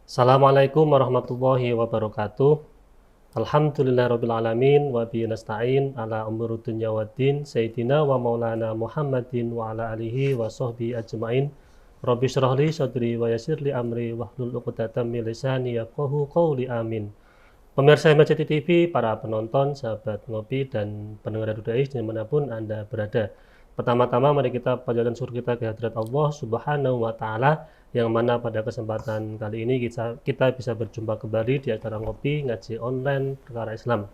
Assalamualaikum warahmatullahi wabarakatuh. Alhamdulillahirabbil alamin wa bihi nasta'in ala umuri dunya waddin sayyidina wa maulana Muhammadin wa ala alihi wa sahbihi ajmain. Rabbi shrah li sadri wa yassir li amri wahlul 'uqdatam min lisani yafqahu qawli amin. Pemirsa MCT TV, para penonton, sahabat ngopi dan pendengar Dudais dimanapun Anda berada. Pertama-tama mari kita panjatkan syukur kita ke hadirat Allah Subhanahu wa taala, yang mana pada kesempatan kali ini kita bisa berjumpa kembali di acara ngopi ngaji online perkara Islam.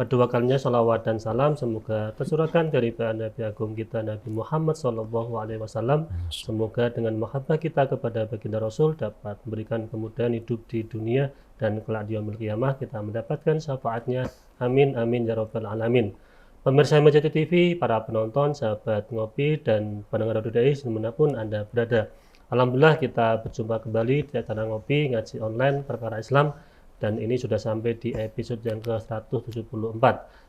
Kedua kalinya salawat dan salam semoga tercurahkan dari Nabi Agung kita Nabi Muhammad SAW. Semoga dengan mahabbah kita kepada baginda Rasul dapat memberikan kemudahan hidup di dunia dan kelak di yaumil qiyamah kita mendapatkan syafaatnya. Amin amin ya rabbal alamin. Pemirsa MCT TV, para penonton, sahabat ngopi dan pendengar Dudais dimanapun Anda berada. Alhamdulillah kita berjumpa kembali di acara ngopi ngaji online perkara Islam, dan ini sudah sampai di episode yang ke-174.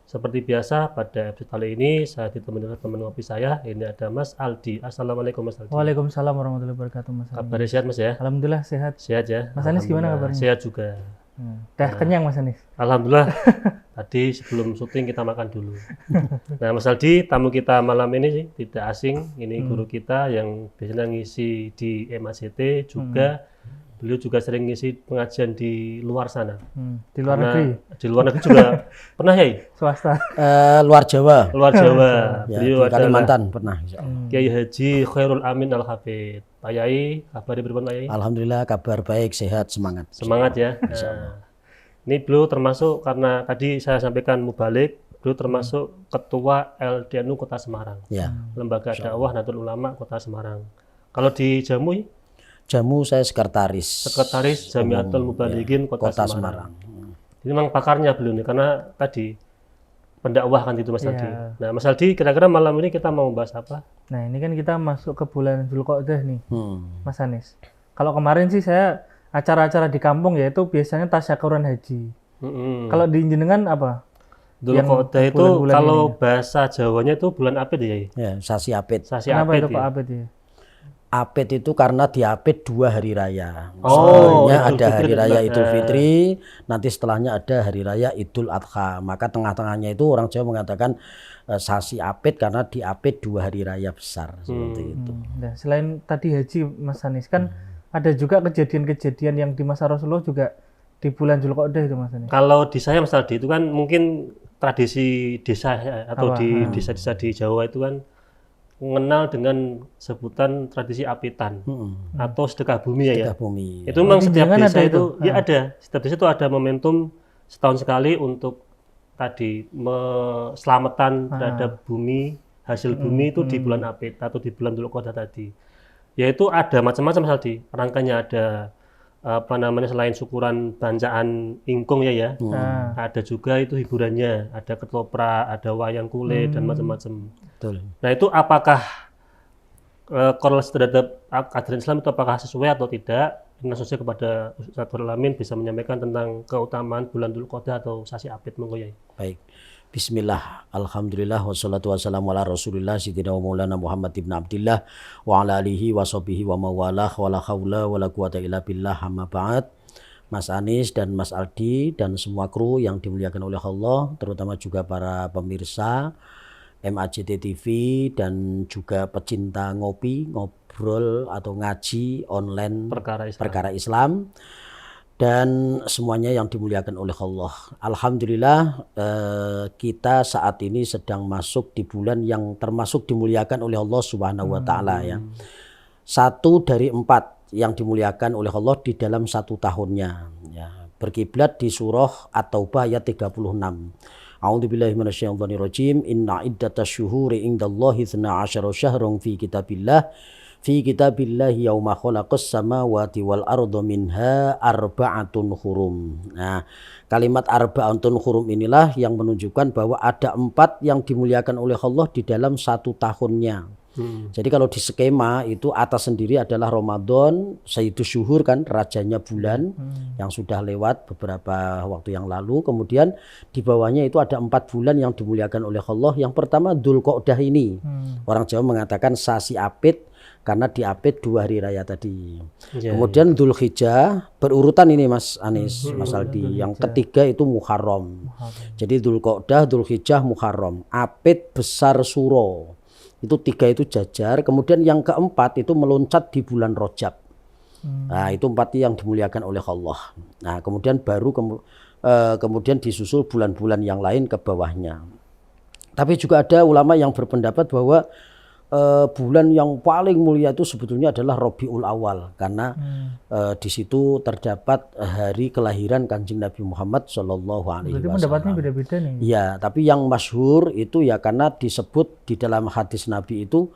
Seperti biasa pada episode kali ini saya ditemani teman ngopi saya, ini ada Mas Aldi. Assalamualaikum Mas Aldi. Waalaikumsalam warahmatullahi wabarakatuh Mas Anis. Kabarnya sehat Mas ya? Alhamdulillah sehat. Sehat ya? Mas Anis gimana kabarnya? Sehat juga. Udah kenyang Mas Anis? Alhamdulillah. Tadi sebelum syuting kita makan dulu. Nah Mas Aldi, tamu kita malam ini sih tidak asing. Ini guru kita yang biasanya ngisi di MACT juga. Beliau juga sering ngisi pengajian di luar sana. Di luar negeri? Di luar negeri juga pernah ya? Swasta? Luar Jawa. Luar Jawa. Ya, Beliau di Kalimantan pernah. Kiai Haji Khairul Amin Al-Hafidh. Pak Yai, kabar pripun Pak Yai? Alhamdulillah kabar baik, sehat, semangat. Semangat ya. Nah, ini beliau termasuk, karena tadi saya sampaikan mubalik, beliau termasuk ketua LDNU Kota Semarang. Ya. Lembaga dakwah Nahdlatul Ulama Kota Semarang. Kalau di Jamu saya sekretaris Jamiatul Mubalighin Kota Semarang. Ini memang pakarnya beliau nih, karena tadi pendakwah kan itu Mas Aldi. Nah Mas Aldi, kira-kira malam ini kita mau membahas apa? Nah ini kan kita masuk ke bulan Dzulqa'dah nih, Mas Anis. Kalau kemarin sih saya acara-acara di kampung ya itu biasanya tasyakuran haji. Kalau di jenengan apa? Dzulqa'dah itu kalau bahasa Jawanya itu bulan Apit ya? Ya, Sasi Apit. Kenapa itu kok Apit ya? Apit itu karena diapit 2 hari raya. Oh, sebelumnya ada hari raya Idul Fitri, nanti setelahnya ada hari raya Idul Adha. Maka tengah-tengahnya itu orang Jawa mengatakan Sasi Apit karena diapit 2 hari raya besar seperti itu. Nah, selain tadi haji Mas Anis kan ada juga kejadian-kejadian yang di masa Rasulullah juga di bulan Dzulqa'dah itu Mas Anis. Kalau di saya Mas Aldi itu kan mungkin tradisi desa atau di desa-desa di Jawa itu kan mengenal dengan sebutan tradisi apitan atau sedekah bumi ya. Sedekah bumi. Itu memang setiap desa itu ya ada. Setiap desa itu ada momentum setahun sekali untuk tadi selamatan terhadap bumi, hasil bumi itu di bulan Apit atau di bulan Dzulqa'dah tadi. Yaitu ada macam-macam tadi. Rangkanya ada selain syukuran bancaan ingkung ya. Ada juga itu hiburannya, ada ketoprak, ada wayang kulit dan macam-macam. Betul. Nah itu apakah korelasi terhadap ajaran Islam itu apakah sesuai atau tidak? Khususnya kepada Ustaz Alamin bisa menyampaikan tentang keutamaan bulan Dzulqa'dah atau Sasi Apit, monggo ya. Baik. Bismillah, alhamdulillah, wassalatu wassalamu ala rasulillah sayyidina wa maulana Muhammad ibn Abdillah wa ala alihi wa sahbihi wa mawalah wa la hawla wa la quwata illa billah, amma ba'd. Mas Anis dan Mas Aldi dan semua kru yang dimuliakan oleh Allah, terutama juga para pemirsa MACT TV dan juga pecinta ngopi, ngobrol atau ngaji online perkara Islam. Dan semuanya yang dimuliakan oleh Allah. Alhamdulillah kita saat ini sedang masuk di bulan yang termasuk dimuliakan oleh Allah Subhanahu wa taala ya. 1 dari 4 yang dimuliakan oleh Allah di dalam 1 tahunnya ya. Berkiblat di surah At-Taubah ayat 36. A'udzubillahi minasyaitonirrajim. Inna iddatasyuhuri indallahi 12 syahrun fi kitabillahi yauma khalaqas samawati wal arda minha arba'atun hurum. Nah, kalimat arba'atun hurum inilah yang menunjukkan bahwa ada 4 yang dimuliakan oleh Allah di dalam 1 tahunnya. Jadi kalau di skema itu atas sendiri adalah Ramadan, Sayyidus Syuhur kan, rajanya bulan yang sudah lewat beberapa waktu yang lalu. Kemudian di bawahnya itu ada 4 bulan yang dimuliakan oleh Allah. Yang pertama Dzulqa'dah ini. Orang Jawa mengatakan sasi apit karena diapit 2 hari raya tadi. Kemudian Dzulhijjah berurutan ini Mas Anis, Mas Aldi. Yang ketiga itu Muharram. Jadi Dzulqa'dah, Dzulhijjah, Muharram. Apit besar suro. Itu 3 itu jajar. Kemudian yang keempat itu meloncat di bulan Rajab. Nah, itu 4 yang dimuliakan oleh Allah. Nah, kemudian baru kemudian disusul bulan-bulan yang lain ke bawahnya. Tapi juga ada ulama yang berpendapat bahwa bulan yang paling mulia itu sebetulnya adalah Rabiul Awal, karena di situ terdapat hari kelahiran Kanjeng Nabi Muhammad Shallallahu Alaihi Wasallam. Berarti pendapatnya beda-beda nih. Ya, tapi yang masyhur itu ya karena disebut di dalam hadis Nabi itu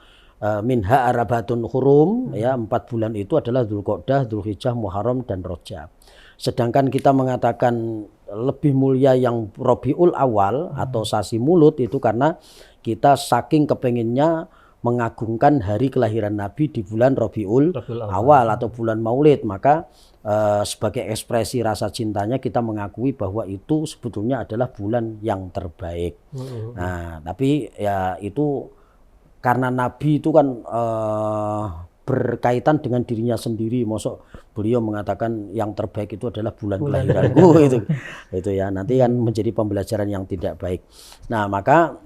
minha arabatun hurum, ya 4 bulan itu adalah Dzulqa'dah, Dzulhijjah, Muharram dan Rajab. Sedangkan kita mengatakan lebih mulia yang Rabiul Awal atau Sasi Mulut itu karena kita saking kepenginnya mengagungkan hari kelahiran Nabi di bulan Rabiul Awal atau bulan Maulid, maka sebagai ekspresi rasa cintanya kita mengakui bahwa itu sebetulnya adalah bulan yang terbaik. Nah, tapi ya itu karena Nabi itu kan berkaitan dengan dirinya sendiri, maksud beliau mengatakan yang terbaik itu adalah bulan kelahiranku itu ya, nanti kan menjadi pembelajaran yang tidak baik. Nah, maka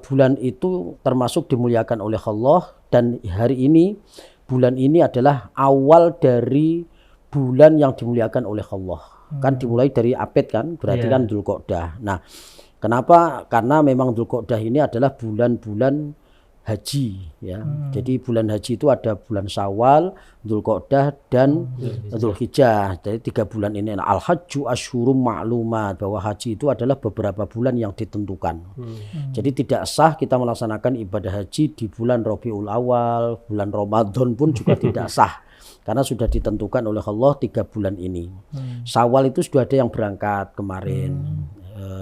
bulan itu termasuk dimuliakan oleh Allah, dan hari ini bulan ini adalah awal dari bulan yang dimuliakan oleh Allah. Kan dimulai dari Apit kan, berarti kan Dzulqa'dah. Nah, kenapa? Karena memang Dzulqa'dah ini adalah bulan-bulan haji ya. Jadi bulan haji itu ada bulan Syawal, Dzulqa'dah dan Dzulhijjah. Jadi 3 bulan ini al-hajju asyhurum ma'lumat, bahwa haji itu adalah beberapa bulan yang ditentukan. Jadi tidak sah kita melaksanakan ibadah haji di bulan Rabiul Awal, bulan Ramadan pun juga tidak sah. Karena sudah ditentukan oleh Allah 3 bulan ini. Syawal itu sudah ada yang berangkat kemarin.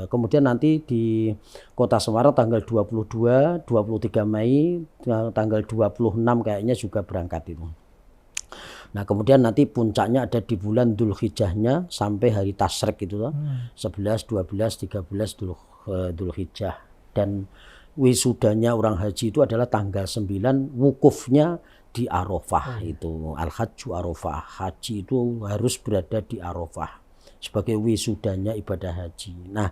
Kemudian nanti di Kota Semarang tanggal 22, 23 Mei, tanggal 26 kayaknya juga berangkat itu. Nah, kemudian nanti puncaknya ada di bulan Dzulhijjahnya sampai hari Tasyrik itu loh. 11, 12, 13 Dzulhijjah. Dan wisudanya orang haji itu adalah tanggal 9, wukufnya di Arafah itu. Al-Hajju Arafah. Haji itu harus berada di Arafah sebagai wisudanya ibadah haji. Nah,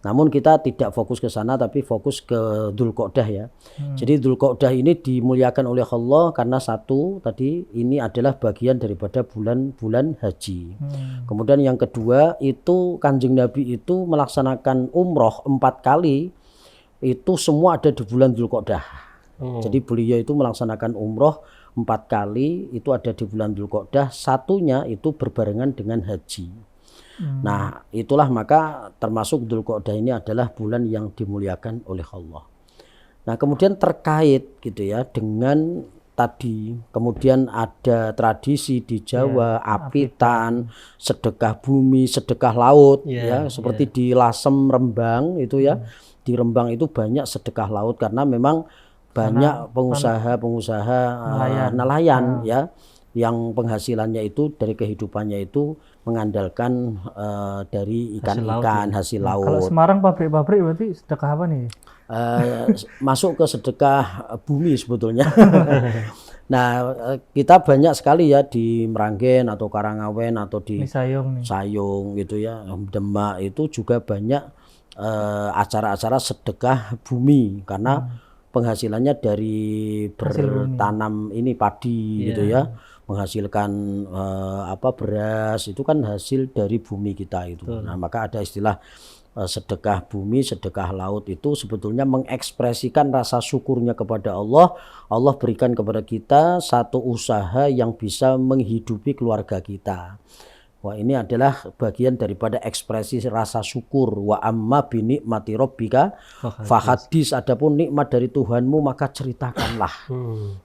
namun kita tidak fokus ke sana, tapi fokus ke Dzulqa'dah ya. Jadi Dzulqa'dah ini dimuliakan oleh Allah karena satu tadi ini adalah bagian daripada bulan-bulan haji. Kemudian yang kedua itu Kanjeng Nabi itu melaksanakan umroh 4 kali, itu semua ada di bulan Dzulqa'dah. Jadi beliau itu melaksanakan umroh 4 kali, itu ada di bulan Dzulqa'dah, satunya itu berbarengan dengan haji. Nah, itulah maka termasuk Dzulqa'dah ini adalah bulan yang dimuliakan oleh Allah. Nah, kemudian terkait gitu ya dengan tadi, kemudian ada tradisi di Jawa, apitan, sedekah bumi, sedekah laut ya, seperti di Lasem Rembang itu ya. Di Rembang itu banyak sedekah laut karena memang banyak pengusaha-pengusaha nelayan ya, yang penghasilannya itu dari kehidupannya itu mengandalkan dari ikan-ikan hasil laut. Kalau Semarang pabrik-pabrik berarti sedekah apa nih? Masuk ke sedekah bumi sebetulnya. Nah, kita banyak sekali ya di Meranggen atau Karangawen atau di Sayung gitu ya, Demak itu juga banyak acara-acara sedekah bumi karena penghasilannya dari bertanam ini padi gitu ya, menghasilkan beras, itu kan hasil dari bumi kita itu. Nah, maka ada istilah sedekah bumi, sedekah laut, itu sebetulnya mengekspresikan rasa syukurnya kepada Allah. Allah berikan kepada kita satu usaha yang bisa menghidupi keluarga kita. Wah, ini adalah bagian daripada ekspresi rasa syukur. Wa amma bi nikmati rabbika fahadis, adapun nikmat dari Tuhanmu maka ceritakanlah.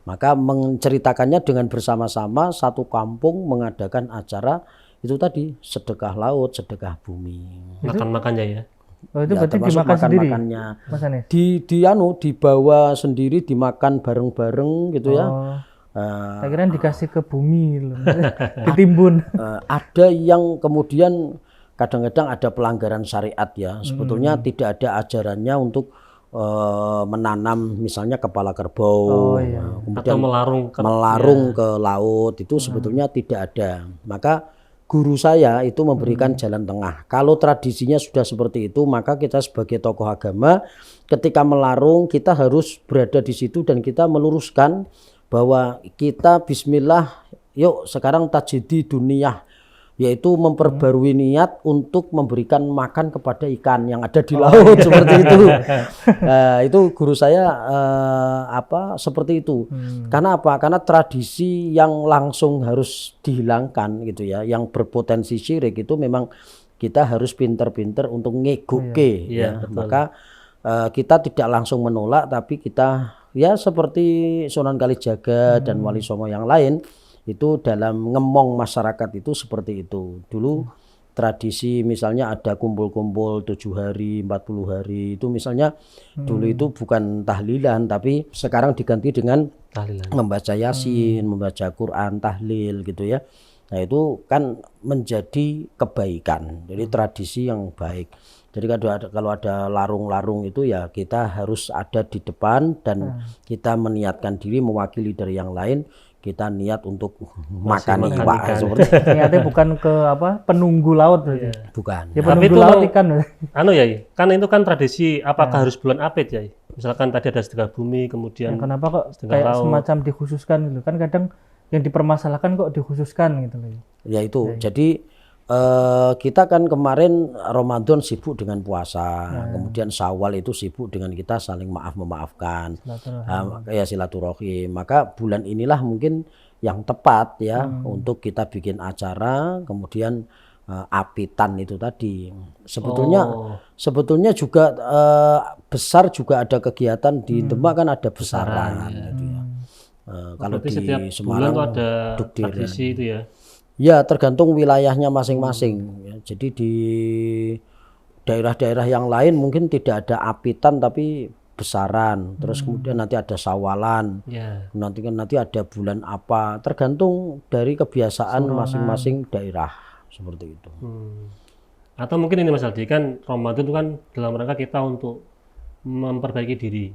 Maka menceritakannya dengan bersama-sama satu kampung mengadakan acara itu tadi, sedekah laut, sedekah bumi. Makan-makannya ya. Oh, itu Ya, berarti termasuk dimakan sendiri, makan-makannya. Mas Anis? Dibawa sendiri, dimakan bareng-bareng gitu ya. Oh, Eh, saya kira dikasih ke bumi loh, ditimbun. ada yang kemudian kadang-kadang ada pelanggaran syariat ya. Sebetulnya tidak ada ajarannya untuk menanam misalnya kepala kerbau, kemudian Atau melarung ke laut, itu sebetulnya tidak ada. Maka guru saya itu memberikan jalan tengah. Kalau tradisinya sudah seperti itu, maka kita sebagai tokoh agama ketika melarung kita harus berada di situ dan kita meluruskan bahwa kita bismillah, yuk sekarang tajidi dunia, yaitu memperbarui niat untuk memberikan makan kepada ikan yang ada di laut seperti itu. Itu guru saya seperti itu. Karena apa? Karena tradisi yang langsung harus dihilangkan gitu ya, yang berpotensi syirik itu memang kita harus pinter-pinter untuk ngegoke ya. Maka kita tidak langsung menolak, tapi kita ya seperti Sunan Kalijaga dan Wali Songo yang lain itu dalam ngemong masyarakat itu seperti itu. Dulu tradisi misalnya ada kumpul-kumpul 7 hari, 40 hari itu misalnya dulu itu bukan tahlilan, tapi sekarang diganti dengan tahlilan. Membaca Yasin, membaca Quran, tahlil gitu ya. Nah itu kan menjadi kebaikan, jadi tradisi yang baik. Jadi kalau ada larung-larung itu ya kita harus ada di depan dan kita meniatkan diri mewakili dari yang lain. Kita niat untuk makan ikan. Niatnya bukan ke penunggu laut berarti. Bukan. Ya penunggu laut ikan. Kan itu kan tradisi, apakah harus bulan Apit ya? Misalkan tadi ada sedekah bumi, kemudian kenapa kok kayak laut, semacam dikhususkan gitu? Kan kadang yang dipermasalahkan kok dikhususkan gitu loh. Ya itu. Jadi kita kan kemarin Ramadan sibuk dengan puasa, kemudian Syawal itu sibuk dengan kita saling memaafkan, silaturahim. Maka bulan inilah mungkin yang tepat ya untuk kita bikin acara, kemudian apitan itu tadi. Sebetulnya juga besar juga ada kegiatan di Demak kan ada besaran. Gitu ya. Kalau di Semarang ada tradisi itu ya. Ya tergantung wilayahnya masing-masing. Jadi di daerah-daerah yang lain mungkin tidak ada apitan tapi besaran. Terus kemudian nanti ada sawalan. Nanti ada bulan apa. Tergantung dari kebiasaan masing-masing daerah seperti itu. Atau mungkin ini Mas Aldi, kan Ramadan itu kan dalam rangka kita untuk memperbaiki diri.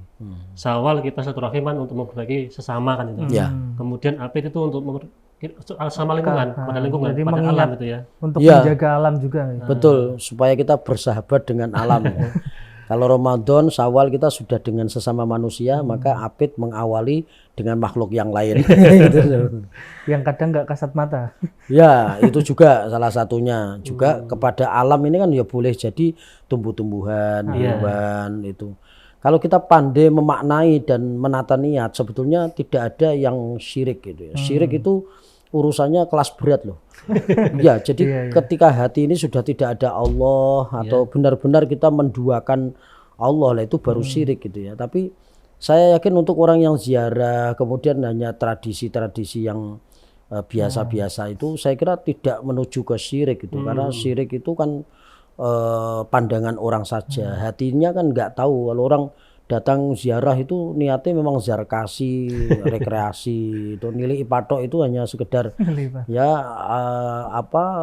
Syawal kita silaturahim untuk memperbaiki sesama kan itu. Kemudian apit itu untuk sama lingkungan, pada lingkungan, jadi pada alam itu ya. Untuk menjaga alam juga. Betul, supaya kita bersahabat dengan alam. Kalau Ramadan, Syawal kita sudah dengan sesama manusia, maka apit mengawali dengan makhluk yang lain. Yang kadang nggak kasat mata. Ya, itu juga salah satunya. Juga kepada alam ini kan ya boleh jadi tumbuh-tumbuhan, hewan itu. Kalau kita pandai memaknai dan menata niat, sebetulnya tidak ada yang syirik gitu ya. Syirik itu urusannya kelas berat loh. Ya, jadi ketika hati ini sudah tidak ada Allah atau benar-benar kita menduakan Allah lah, itu baru syirik gitu ya. Tapi saya yakin untuk orang yang ziarah kemudian hanya tradisi-tradisi yang biasa-biasa itu, saya kira tidak menuju ke syirik gitu. Karena syirik itu kan pandangan orang saja, hatinya kan nggak tahu. Kalau orang datang ziarah itu niatnya memang zarkasi, rekreasi, itu nilai patok itu hanya sekedar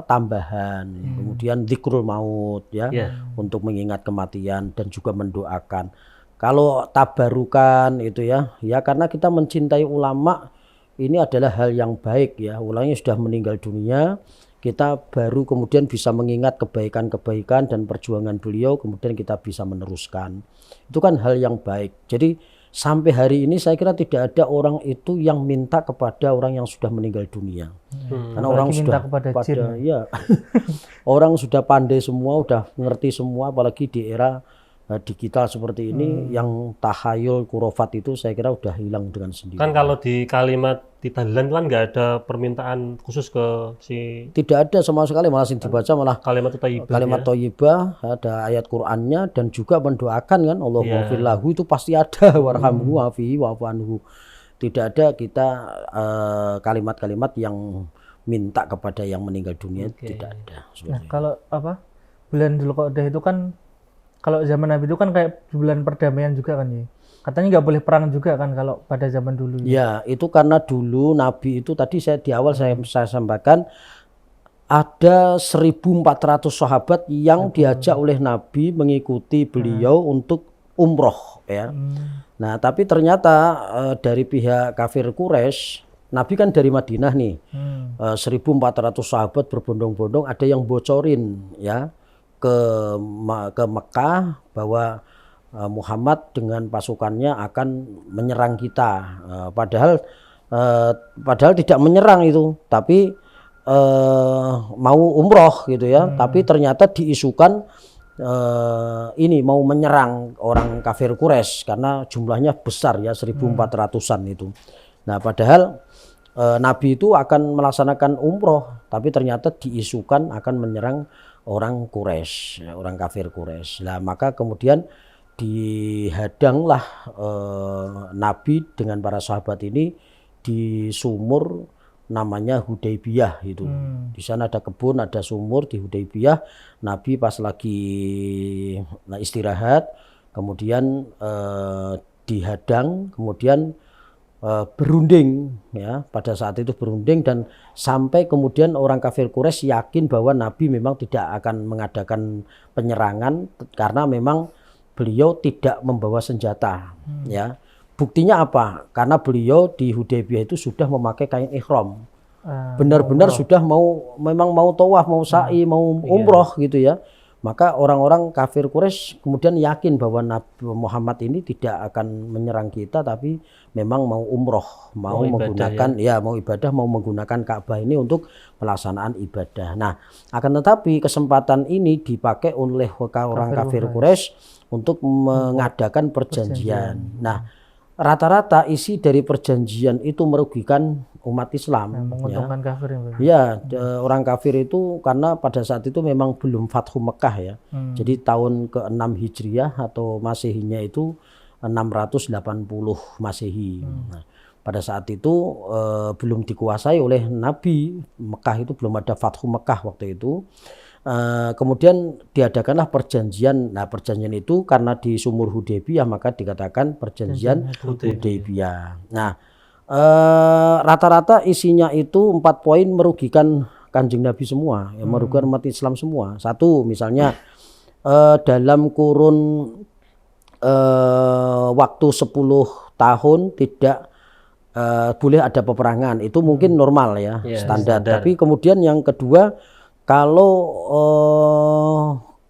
tambahan, kemudian dzikrul maut ya, untuk mengingat kematian dan juga mendoakan. Kalau tabarukan itu ya karena kita mencintai ulama, ini adalah hal yang baik ya. Ulamanya sudah meninggal dunia, kita baru kemudian bisa mengingat kebaikan-kebaikan dan perjuangan beliau, kemudian kita bisa meneruskan. Itu kan hal yang baik. Jadi sampai hari ini saya kira tidak ada orang itu yang minta kepada orang yang sudah meninggal dunia. Karena orang sudah orang sudah pandai semua, udah ngerti semua, apalagi di era digital seperti ini, yang tahayul kurofat itu saya kira udah hilang dengan sendiri. Kan kalau di kalimat di tahlilan kan nggak ada permintaan khusus ke si. Tidak ada sama sekali, malah yang dibaca malah kalimat thayyibah. Kalimat thayyibah, ada ayat Qur'annya dan juga mendoakan kan, Allahumma fir lahu itu pasti ada, warhamhu wa'afihi wa'fu anhu. Tidak ada kita kalimat-kalimat yang minta kepada yang meninggal dunia, tidak ada. Nah, kalau bulan Dzulqa'dah itu kan kalau zaman Nabi itu kan kayak bulan perdamaian juga kan ya. Katanya nggak boleh perang juga kan kalau pada zaman dulu. Ya, itu karena dulu Nabi itu tadi di awal saya sampaikan ada 1.400 sahabat yang diajak oleh Nabi mengikuti beliau untuk umroh ya. Nah, tapi ternyata dari pihak kafir Quraisy, Nabi kan dari Madinah nih. 1.400 sahabat berbondong-bondong, ada yang bocorin ya ke Mekah bahwa Muhammad dengan pasukannya akan menyerang kita. Padahal tidak menyerang itu, tapi mau umroh gitu ya. Tapi ternyata diisukan ini mau menyerang orang kafir Quraisy karena jumlahnya besar ya, 1.400-an itu. Nah, padahal Nabi itu akan melaksanakan umroh, tapi ternyata diisukan akan menyerang orang Quraisy, orang kafir Quraisy. Nah, maka kemudian dihadanglah Nabi dengan para sahabat ini di sumur namanya Hudaybiyah itu. Di sana ada kebun, ada sumur di Hudaybiyah. Nabi pas lagi istirahat, kemudian dihadang, kemudian berunding ya, pada saat itu berunding, dan sampai kemudian orang kafir Quraisy yakin bahwa Nabi memang tidak akan mengadakan penyerangan karena memang beliau tidak membawa senjata ya. Buktinya apa? Karena beliau di Hudaybiyah itu sudah memakai kain ihram. Benar-benar sudah memang mau tawaf, mau sa'i, mau umroh gitu ya. Maka orang-orang kafir Quraisy kemudian yakin bahwa Nabi Muhammad ini tidak akan menyerang kita, tapi memang mau umroh, mau menggunakan mau ibadah, mau menggunakan Ka'bah ini untuk pelaksanaan ibadah. Nah, akan tetapi kesempatan ini dipakai oleh orang kafir Quraisy untuk mengadakan perjanjian. Nah, rata-rata isi dari perjanjian itu merugikan umat Islam. Menguntungkan kafir ya. Orang kafir itu karena pada saat itu memang belum Fathu Mekah ya. Jadi tahun ke-6 Hijriah atau Masehinya itu 680 Masehi. Nah, pada saat itu belum dikuasai oleh Nabi. Mekah itu belum ada Fathu Mekah waktu itu. Kemudian diadakanlah perjanjian. Nah, perjanjian itu karena di sumur Hudaybiyah maka dikatakan perjanjian Hudaybiyah. Nah, rata-rata isinya itu 4 poin merugikan Kanjeng Nabi semua, yang merugikan umat Islam semua. Satu, misalnya dalam kurun waktu 10 tahun tidak boleh ada peperangan. Itu mungkin normal ya, standar. Tapi kemudian yang kedua, kalau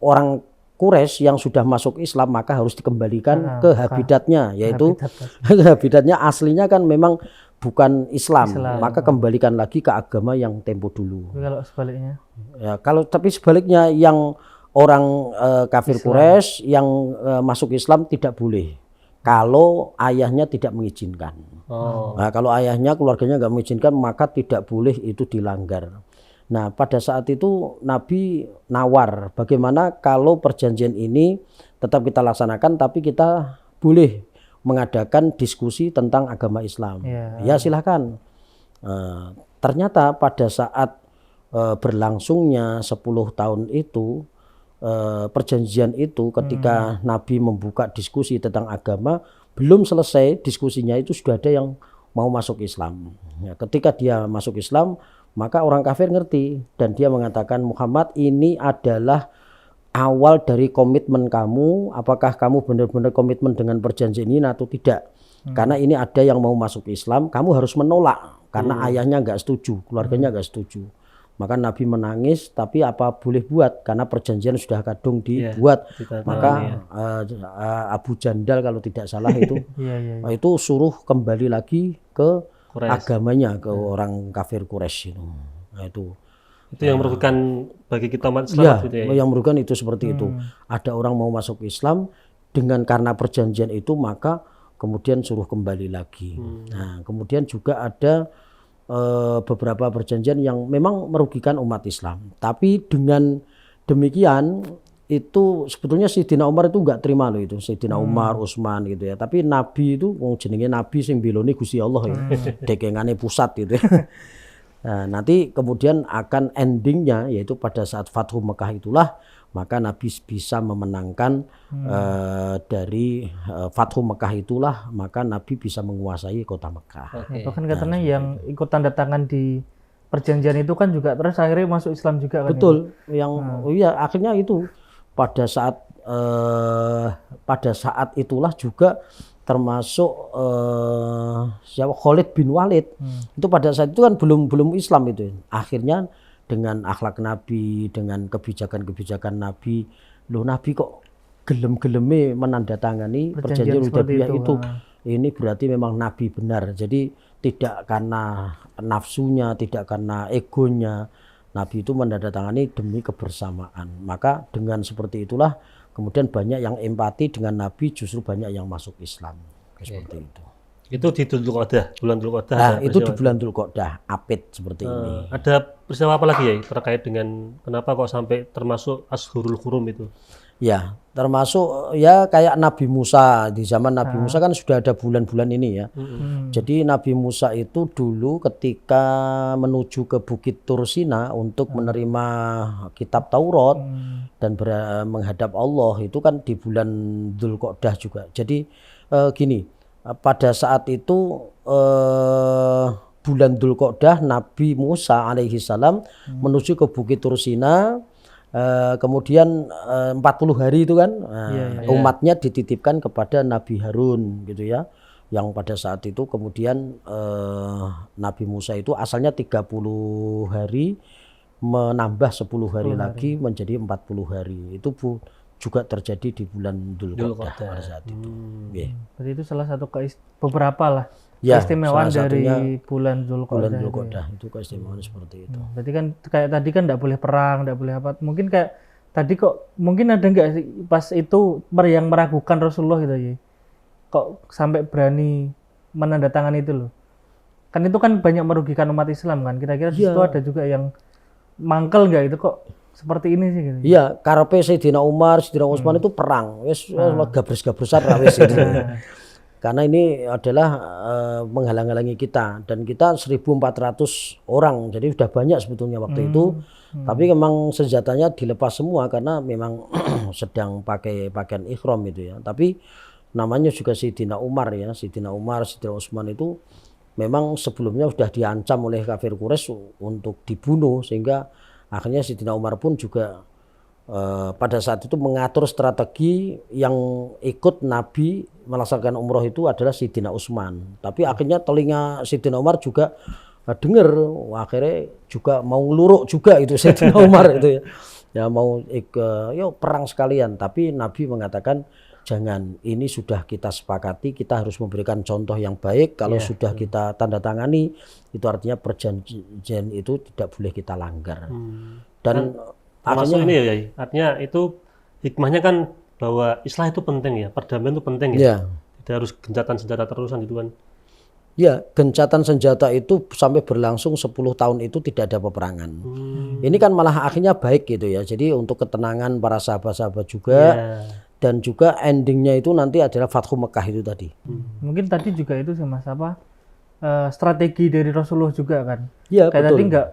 orang Quraisy yang sudah masuk Islam maka harus dikembalikan ke habitatnya, yaitu habitatnya aslinya kan memang bukan Islam. Maka kembalikan lagi ke agama yang tempo dulu. Kalau sebaliknya? Ya, tapi sebaliknya yang orang kafir Quraisy yang masuk Islam tidak boleh kalau ayahnya tidak mengizinkan. Nah, kalau ayahnya, keluarganya nggak mengizinkan maka tidak boleh itu dilanggar. Nah, pada saat itu Nabi nawar, bagaimana kalau perjanjian ini tetap kita laksanakan tapi kita boleh mengadakan diskusi tentang agama Islam. Ya silahkan. Ternyata pada saat berlangsungnya 10 tahun itu, perjanjian itu ketika Nabi membuka diskusi tentang agama, belum selesai diskusinya itu sudah ada yang mau masuk Islam. Ya, ketika dia masuk Islam, maka orang kafir ngerti dan dia mengatakan, Muhammad, ini adalah awal dari komitmen kamu, apakah kamu benar-benar komitmen dengan perjanjian ini atau tidak. Karena ini ada yang mau masuk Islam, kamu harus menolak karena ayahnya nggak setuju, keluarganya nggak setuju. Maka Nabi menangis, tapi apa boleh buat karena perjanjian sudah kadung dibuat. Maka Abu Jandal kalau tidak salah itu itu suruh kembali lagi ke agamanya, ke orang kafir Quraisy itu. Nah, itu yang merugikan bagi kita umat Islam. Yang merugikan itu seperti itu. Ada orang mau masuk Islam karena perjanjian itu, maka kemudian suruh kembali lagi. Nah, kemudian juga ada beberapa perjanjian yang memang merugikan umat Islam. Tapi dengan demikian itu sebetulnya Sayyidina Umar itu enggak terima loh itu. Sayyidina Umar, Utsman gitu ya. Tapi Nabi itu jenenge Nabi sing belone Gusti Allah ya. Dekengane pusat gitu ya. Nah, nanti kemudian akan endingnya yaitu pada saat Fathu Mekah itulah maka Nabi bisa memenangkan dari Fathu Mekah itulah maka Nabi bisa menguasai kota Mekah. Oke. Bahkan katanya yang ikut tanda tangan di perjanjian itu kan juga terus akhirnya masuk Islam juga kan. Betul, yang iya akhirnya itu pada saat itulah juga termasuk siapa Khalid bin Walid itu pada saat itu kan belum Islam itu. Akhirnya dengan akhlak Nabi, dengan kebijakan-kebijakan Nabi, loh Nabi kok gelem-geleme menandatangani perjanjian Hudaybiyah itu. Ini berarti memang Nabi benar. Jadi tidak karena nafsunya, tidak karena egonya. Nabi itu menandatangani demi kebersamaan. Maka dengan seperti itulah kemudian banyak yang empati dengan Nabi, justru banyak yang masuk Islam. Seperti itu. Itu di Dzulqa'dah, bulan Dzulqa'dah. Nah, itu di bulan Dzulqa'dah, Apit seperti ini. Ada peristiwa apa lagi ya terkait dengan kenapa kok sampai termasuk Ashhurul Hurum itu? Ya, termasuk ya kayak Nabi Musa. Di zaman Nabi Musa kan sudah ada bulan-bulan ini ya. Jadi Nabi Musa itu dulu ketika menuju ke Bukit Tursina untuk menerima kitab Taurat dan menghadap Allah itu kan di bulan Dzulqa'dah juga. Jadi gini, pada saat itu bulan Dzulqa'dah Nabi Musa alaihi salam menuju ke Bukit Tursina. Kemudian 40 hari itu kan umatnya dititipkan kepada Nabi Harun gitu ya, yang pada saat itu kemudian Nabi Musa itu asalnya 30 hari menambah 10 hari lagi menjadi 40 hari. Itu juga terjadi di bulan Dzulqa'dah pada saat itu. Berarti itu salah satu beberapa lah ya, keistimewaan dari bulan Dzulqa'dah. Itu keistimewaan seperti itu. Berarti kan kayak tadi kan enggak boleh perang, enggak boleh apa. Mungkin kayak tadi kok mungkin ada enggak sih pas itu yang meragukan Rasulullah gitu ya. Kok sampai berani menandatangani itu loh. Kan itu kan banyak merugikan umat Islam kan. Kira-kira di situ ada juga yang mangkel enggak itu kok seperti ini sih gitu. Iya, karepe Sayyidina Umar, Sayyidina Utsman itu perang. Wis gabres-gabresan ra wis itu. Karena ini adalah menghalang-halangi kita dan kita 1.400 orang. Jadi sudah banyak sebetulnya waktu itu. Tapi memang senjatanya dilepas semua karena memang sedang pakai pakaian ihram itu ya. Tapi namanya juga Sayyidina Umar ya. Sayyidina Umar, Sayyidina Utsman itu memang sebelumnya sudah diancam oleh kafir Quraisy untuk dibunuh sehingga akhirnya Sayyidina Umar pun juga pada saat itu mengatur strategi yang ikut Nabi melaksanakan umroh itu adalah Sayyidina Utsman. Tapi akhirnya telinga Sayyidina Umar juga dengar, akhirnya juga mau ngeluruk juga itu Sayyidina Umar itu ya. Ya mau yuk perang sekalian. Tapi Nabi mengatakan jangan, ini sudah kita sepakati, kita harus memberikan contoh yang baik. Kalau sudah kita tanda tangani, itu artinya perjanjian itu tidak boleh kita langgar. Dan termasuk ini ya, artinya itu hikmahnya kan bahwa Islah itu penting ya, perdamaian itu penting ya. Tidak harus gencatan senjata terusan itu kan. Ya, gencatan senjata itu sampai berlangsung 10 tahun itu tidak ada peperangan. Ini kan malah akhirnya baik gitu ya. Jadi untuk ketenangan para sahabat-sahabat juga. Dan juga endingnya itu nanti adalah Fathu Mekah itu tadi. Mungkin tadi juga itu sih Mas strategi dari Rasulullah juga kan. Iya, kayak betul. Tadi enggak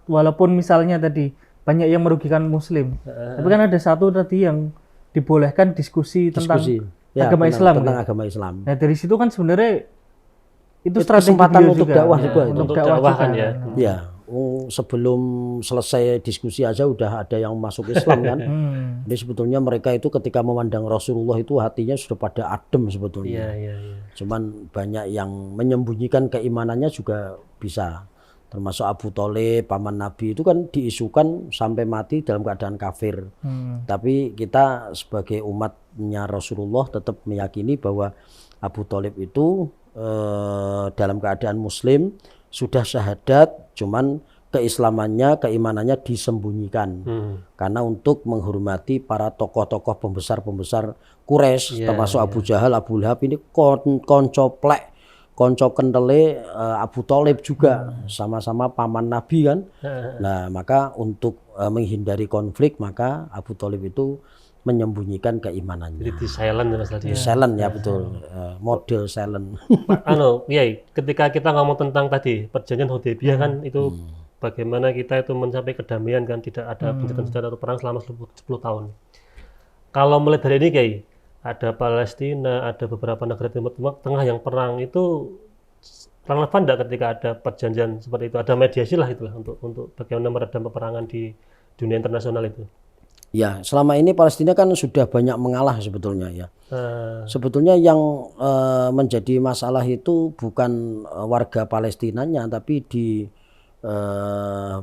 walaupun misalnya tadi banyak yang merugikan Muslim, tapi kan ada satu tadi yang dibolehkan diskusi tentang agama Islam. Tentang agama Islam. Nah dari situ kan sebenarnya itu strategi kesempatan untuk juga. dakwah juga. Untuk dakwah kan ya. Ya, sebelum selesai diskusi aja udah ada yang masuk Islam kan. Jadi sebetulnya mereka itu ketika memandang Rasulullah itu hatinya sudah pada adem sebetulnya. Cuman banyak yang menyembunyikan keimanannya juga bisa. Termasuk Abu Thalib, paman Nabi itu kan diisukan sampai mati dalam keadaan kafir. Tapi kita sebagai umatnya Rasulullah tetap meyakini bahwa Abu Thalib itu dalam keadaan muslim sudah syahadat, cuman keislamannya, keimanannya disembunyikan. Karena untuk menghormati para tokoh-tokoh pembesar-pembesar Quraisy, termasuk Abu Jahal, Abu Lahab ini konco kendele Abu Thalib juga sama-sama paman Nabi kan. Nah, maka untuk menghindari konflik maka Abu Thalib itu menyembunyikan keimanannya. Jadi di silent ya Mas tadi. Ya. Silent ya betul, model silent. Kiai, ketika kita ngomong tentang tadi perjanjian Hudaybiyah kan itu bagaimana kita itu mencapai kedamaian kan, tidak ada gencatan senjata atau perang selama 10 tahun. Kalau mulai dari ini Kiai, ada Palestina, ada beberapa negara Timur Tengah yang perang, itu relevan tidak ketika ada perjanjian seperti itu, ada mediasi lah itulah untuk bagaimana meredam peperangan di dunia internasional itu. Ya, selama ini Palestina kan sudah banyak mengalah sebetulnya ya. Sebetulnya yang menjadi masalah itu bukan warga Palestinanya, tapi di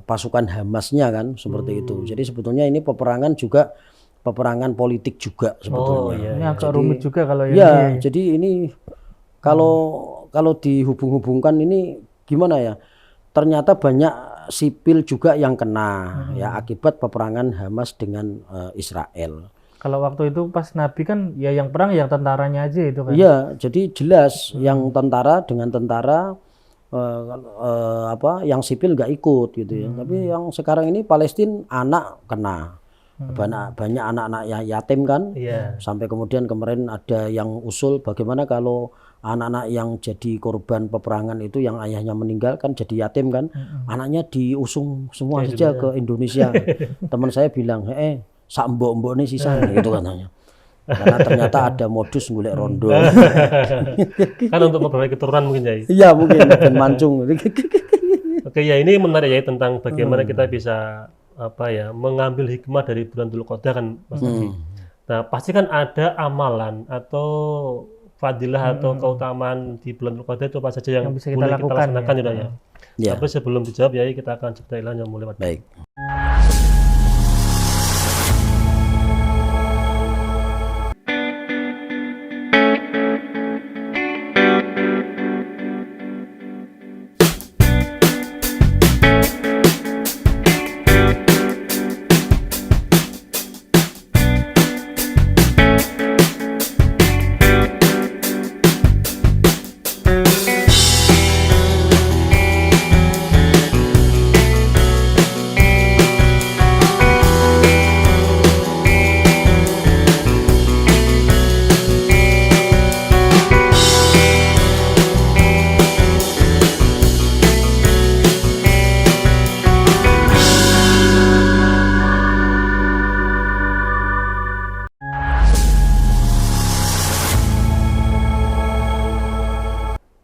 pasukan Hamasnya kan seperti itu. Jadi sebetulnya ini peperangan juga peperangan politik juga sebetulnya. Ini agak rumit juga kalau ini. Ya, jadi ini kalau dihubung-hubungkan ini gimana ya? Ternyata banyak sipil juga yang kena ya akibat peperangan Hamas dengan Israel. Kalau waktu itu pas Nabi kan ya yang perang yang tentaranya aja itu kan. Iya, jadi jelas yang tentara dengan tentara yang sipil nggak ikut gitu ya. Tapi yang sekarang ini Palestina anak kena. Banyak anak-anak yatim kan. Sampai kemudian kemarin ada yang usul bagaimana kalau anak-anak yang jadi korban peperangan itu yang ayahnya meninggal kan jadi yatim kan, anaknya diusung semua saja ke Indonesia. Teman saya bilang, sak mbok-mbok ini sisa gitu katanya. Karena ternyata ada modus golek rondo. Kan untuk memperbaiki keturunan mungkin ya. Iya mungkin dan mancung. Oke ya, ini menarik ya tentang bagaimana kita bisa mengambil hikmah dari bulan Dzulqa'dah kan Mas Nabi. Nah pasti kan ada amalan atau fadilah atau keutamaan di bulan Dzulqa'dah itu apa saja yang bisa kita laksanakan ya. Tapi sebelum dijawab ya kita akan cerita yang mulai. Baik.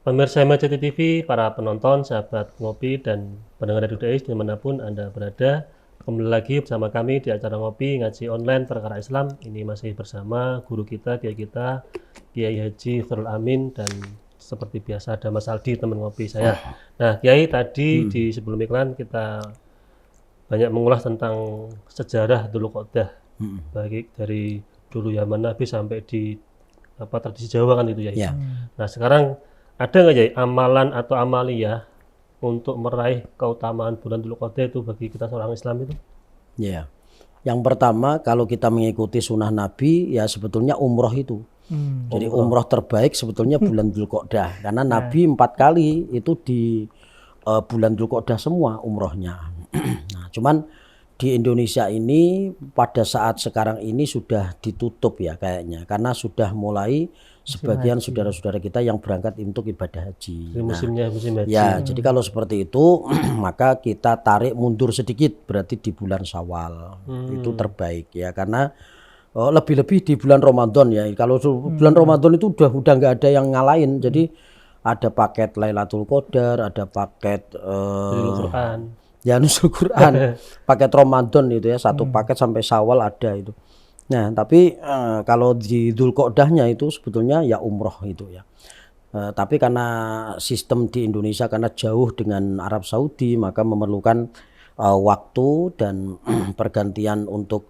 Pemirsa MCT TV, para penonton, sahabat ngopi, dan pendengar Radio Dais dimanapun Anda berada, kembali lagi bersama kami di acara ngopi ngaji online perkara Islam. Ini masih bersama guru kita, Kiai Haji Khairul Amin, dan seperti biasa ada Mas Aldi, teman ngopi saya. Nah, Kiai tadi di sebelum iklan kita banyak mengulas tentang sejarah Dzulqa'dah, baik dari dulu zaman Nabi sampai di tradisi Jawa kan itu ya. Nah, sekarang ada nggak ya amalan atau amaliyah untuk meraih keutamaan bulan Dzulqa'dah itu bagi kita seorang Islam itu? Ya, yang pertama kalau kita mengikuti sunnah Nabi ya sebetulnya umroh itu. Jadi umroh terbaik sebetulnya bulan Dzulqa'dah karena Nabi 4 kali itu di bulan Dzulqa'dah semua umrohnya. Nah, cuman di Indonesia ini pada saat sekarang ini sudah ditutup ya kayaknya karena sudah mulai sebagian saudara-saudara kita yang berangkat untuk ibadah haji. Musim haji. Ya, jadi kalau seperti itu maka kita tarik mundur sedikit berarti di bulan Syawal. Itu terbaik ya karena lebih-lebih di bulan Ramadan ya. Kalau bulan Ramadan itu udah nggak ada yang ngalahin. Jadi ada paket Lailatul Qadar, ada paket Quran. Ya nusul Quran. Paket Ramadan itu ya, satu paket sampai Syawal ada itu. Nah, tapi kalau di Dzulqa'dahnya itu sebetulnya ya umroh itu ya. Tapi karena sistem di Indonesia karena jauh dengan Arab Saudi maka memerlukan waktu dan pergantian untuk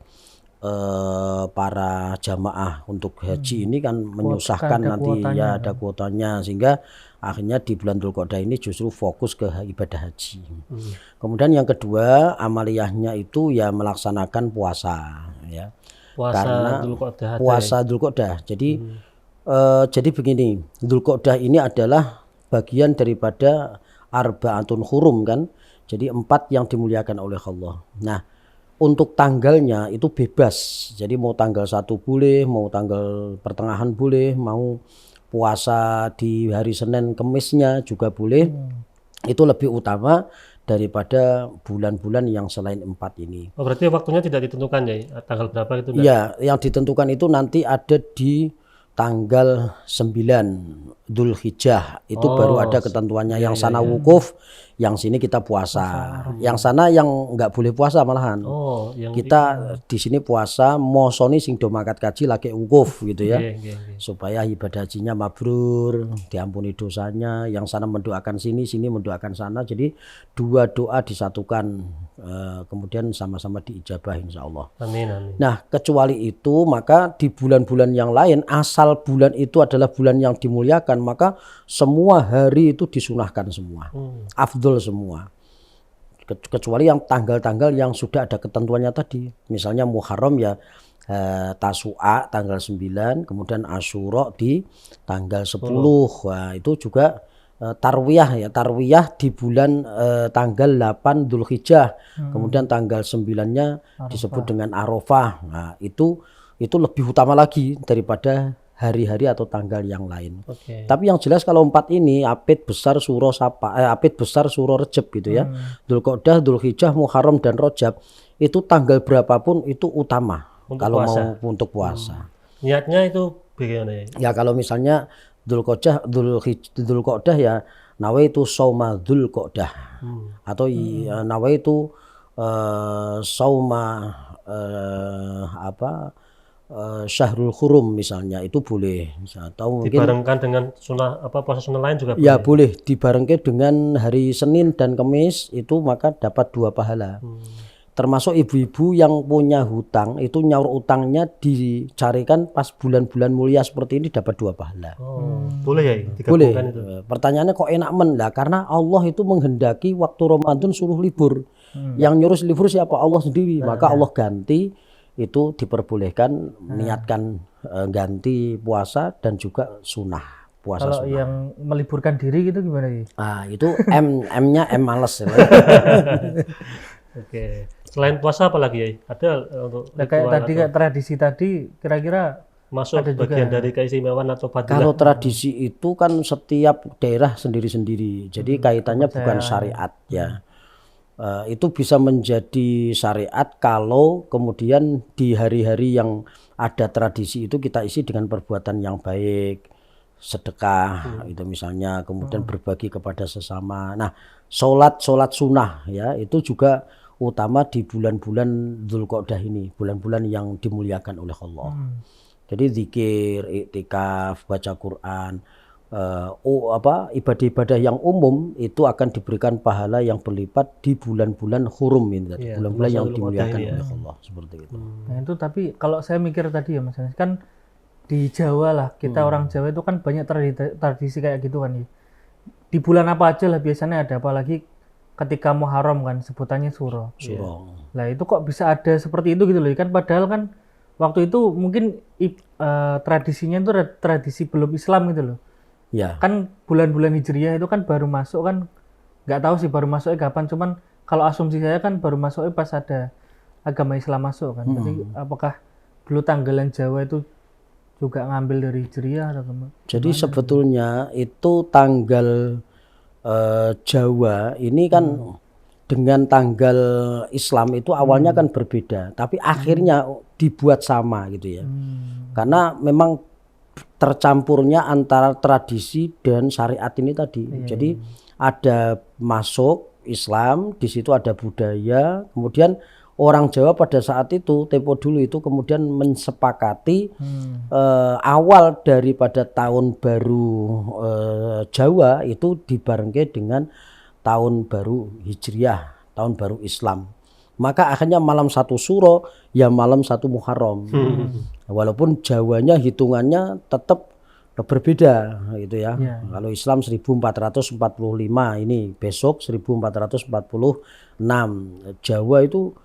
para jamaah untuk haji ini kan menyusahkan nanti ya ada kuotanya sehingga akhirnya di bulan Dzulqa'dah ini justru fokus ke ibadah haji. Kemudian yang kedua amaliyahnya itu ya melaksanakan puasa ya. Karena puasa Dzulqa'dah. Jadi begini, Dzulqa'dah ini adalah bagian daripada arba'atun hurum kan. Jadi 4 yang dimuliakan oleh Allah. Nah, untuk tanggalnya itu bebas. Jadi mau tanggal 1 boleh, mau tanggal pertengahan boleh, mau puasa di hari Senin Kemisnya juga boleh. Itu lebih utama daripada bulan-bulan yang selain 4 ini. Oh, berarti waktunya tidak ditentukan ya, tanggal berapa itu enggak? Ya, yang ditentukan itu nanti ada di tanggal 9 Dzulhijjah. Itu baru ada ketentuannya. Yang sana wukuf, yang sini kita puasa. Yang sana yang nggak boleh puasa malahan. Oh, yang Kita di sini puasa, mosoni sing do mangkat kaji lagi wukuf gitu ya. Supaya ibadah hajinya mabrur, diampuni dosanya. Yang sana mendoakan sini, sini mendoakan sana. Jadi dua doa disatukan, kemudian sama-sama diijabah insya Allah. Amin, amin. Nah, kecuali itu maka di bulan-bulan yang lain, asal bulan itu adalah bulan yang dimuliakan, maka semua hari itu disunahkan semua, afdol semua. Kecuali yang tanggal-tanggal yang sudah ada ketentuannya tadi. Misalnya Muharram ya Tasu'a tanggal 9, kemudian Asyura di tanggal 10. Wah, itu juga tarwiyah di bulan tanggal 8 Dzulhijjah. Kemudian tanggal 9-nya disebut dengan Arafah. Nah, itu lebih utama lagi daripada hari-hari atau tanggal yang lain. Tapi yang jelas kalau 4 ini Apit besar Suro Rejab gitu ya. Dzulqa'dah, Dzulhijjah, Muharram dan Rajab itu tanggal berapapun itu utama untuk kalau puasa. Mau untuk puasa. Niatnya itu bagaimana ya? Ya kalau misalnya Dzulqa'dah ya nawaitu shauma Dzulqa'dah atau nawaitu shauma Syahrul Hurum misalnya itu boleh. Atau mungkin dibarengkan dengan puasa sunnah lain juga boleh. Ya boleh dibarengkan dengan hari Senin dan Kamis itu maka dapat 2 pahala. Termasuk ibu-ibu yang punya hutang itu nyaur utangnya dicarikan pas bulan-bulan mulia seperti ini dapat 2 pahala. Boleh ya digabungkan itu. Pertanyaannya kok enak lah karena Allah itu menghendaki waktu Ramadan suruh libur. Yang nyuruh libur siapa? Allah sendiri. Maka Allah ganti itu diperbolehkan niatkan ganti puasa dan juga sunnah puasa. Kalau sunnah. yang meliburkan diri gitu gimana ya? Itu M-nya M males. Oke. Selain puasa apa lagi ya? Ada untuk kayak tadi kayak tradisi tadi kira-kira masuk ada bagian juga dari keistimewaan atau fadilah? Kalau tradisi itu kan setiap daerah sendiri-sendiri. Jadi kaitannya bukan syariat ya. Itu bisa menjadi syariat kalau kemudian di hari-hari yang ada tradisi itu kita isi dengan perbuatan yang baik, sedekah itu misalnya, kemudian berbagi kepada sesama. Nah, sholat sunnah ya itu juga utama di bulan-bulan Dzulqa'dah ini, bulan-bulan yang dimuliakan oleh Allah. Jadi zikir, iktikaf, baca Quran, ibadah-ibadah yang umum itu akan diberikan pahala yang berlipat di bulan-bulan hurum ini, bulan-bulan yang dimuliakan oleh Allah seperti itu. Nah itu tapi kalau saya mikir tadi ya Mas, kan di Jawa lah kita orang Jawa itu kan banyak tradisi kayak gitu kan ya. Di bulan apa aja lah biasanya ada, apalagi ketika Muharram kan sebutannya Suro. Lah itu kok bisa ada seperti itu gitu loh kan, padahal kan waktu itu mungkin tradisinya itu tradisi belum Islam gitu loh. Ya. Kan bulan-bulan Hijriyah itu kan baru masuk kan, nggak tahu sih baru masuknya kapan, cuman kalau asumsi saya kan baru masuknya pas ada agama Islam masuk kan. Jadi apakah dulu tanggalan Jawa itu juga ngambil dari Hijriyah atau gimana? Jadi sebetulnya itu tanggal Jawa ini kan dengan tanggal Islam itu awalnya kan berbeda, tapi akhirnya dibuat sama gitu ya. Karena memang tercampurnya antara tradisi dan syariat ini tadi. Jadi ada masuk Islam, di situ ada budaya, kemudian orang Jawa pada saat itu, tempo dulu itu kemudian mensepakati awal daripada tahun baru Jawa itu dibarengke dengan tahun baru Hijriyah, tahun baru Islam. Maka akhirnya malam 1 Suro, ya malam 1 Muharram. Walaupun Jawanya hitungannya tetap berbeda gitu ya. Kalau Islam 1445 ini besok 1446. Jawa itu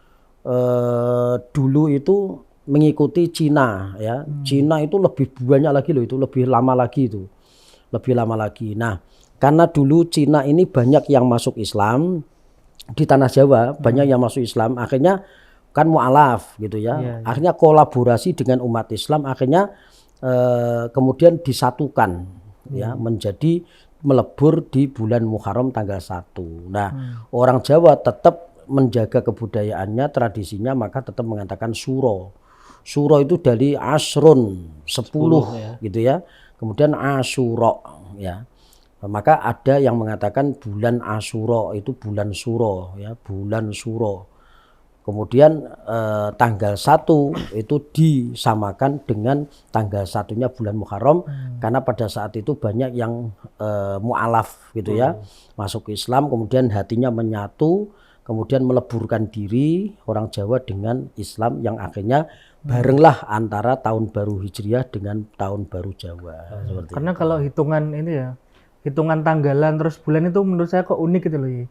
dulu itu mengikuti Cina ya. Cina itu lebih banyak lagi loh, itu lebih lama lagi itu. Lebih lama lagi. Nah, karena dulu Cina ini banyak yang masuk Islam di tanah Jawa, banyak yang masuk Islam, akhirnya kan mu'alaf gitu ya. Iya, iya. Akhirnya kolaborasi dengan umat Islam, akhirnya kemudian disatukan ya menjadi melebur di bulan Muharram tanggal 1. Nah, orang Jawa tetap menjaga kebudayaannya, tradisinya, maka tetap mengatakan suro. Suro itu dari asrun 10 ya. gitu ya. Kemudian Asyura ya. Maka ada yang mengatakan bulan Asyura itu bulan suro ya, bulan suro. Kemudian tanggal 1 itu disamakan dengan tanggal 1-nya bulan Muharram karena pada saat itu banyak yang mu'alaf gitu ya, masuk Islam, kemudian hatinya menyatu, kemudian meleburkan diri orang Jawa dengan Islam yang akhirnya barenglah antara tahun baru Hijriah dengan tahun baru Jawa. Seperti Karena kalau hitungan ini ya, hitungan tanggalan terus bulan itu menurut saya kok unik gitu loh ya.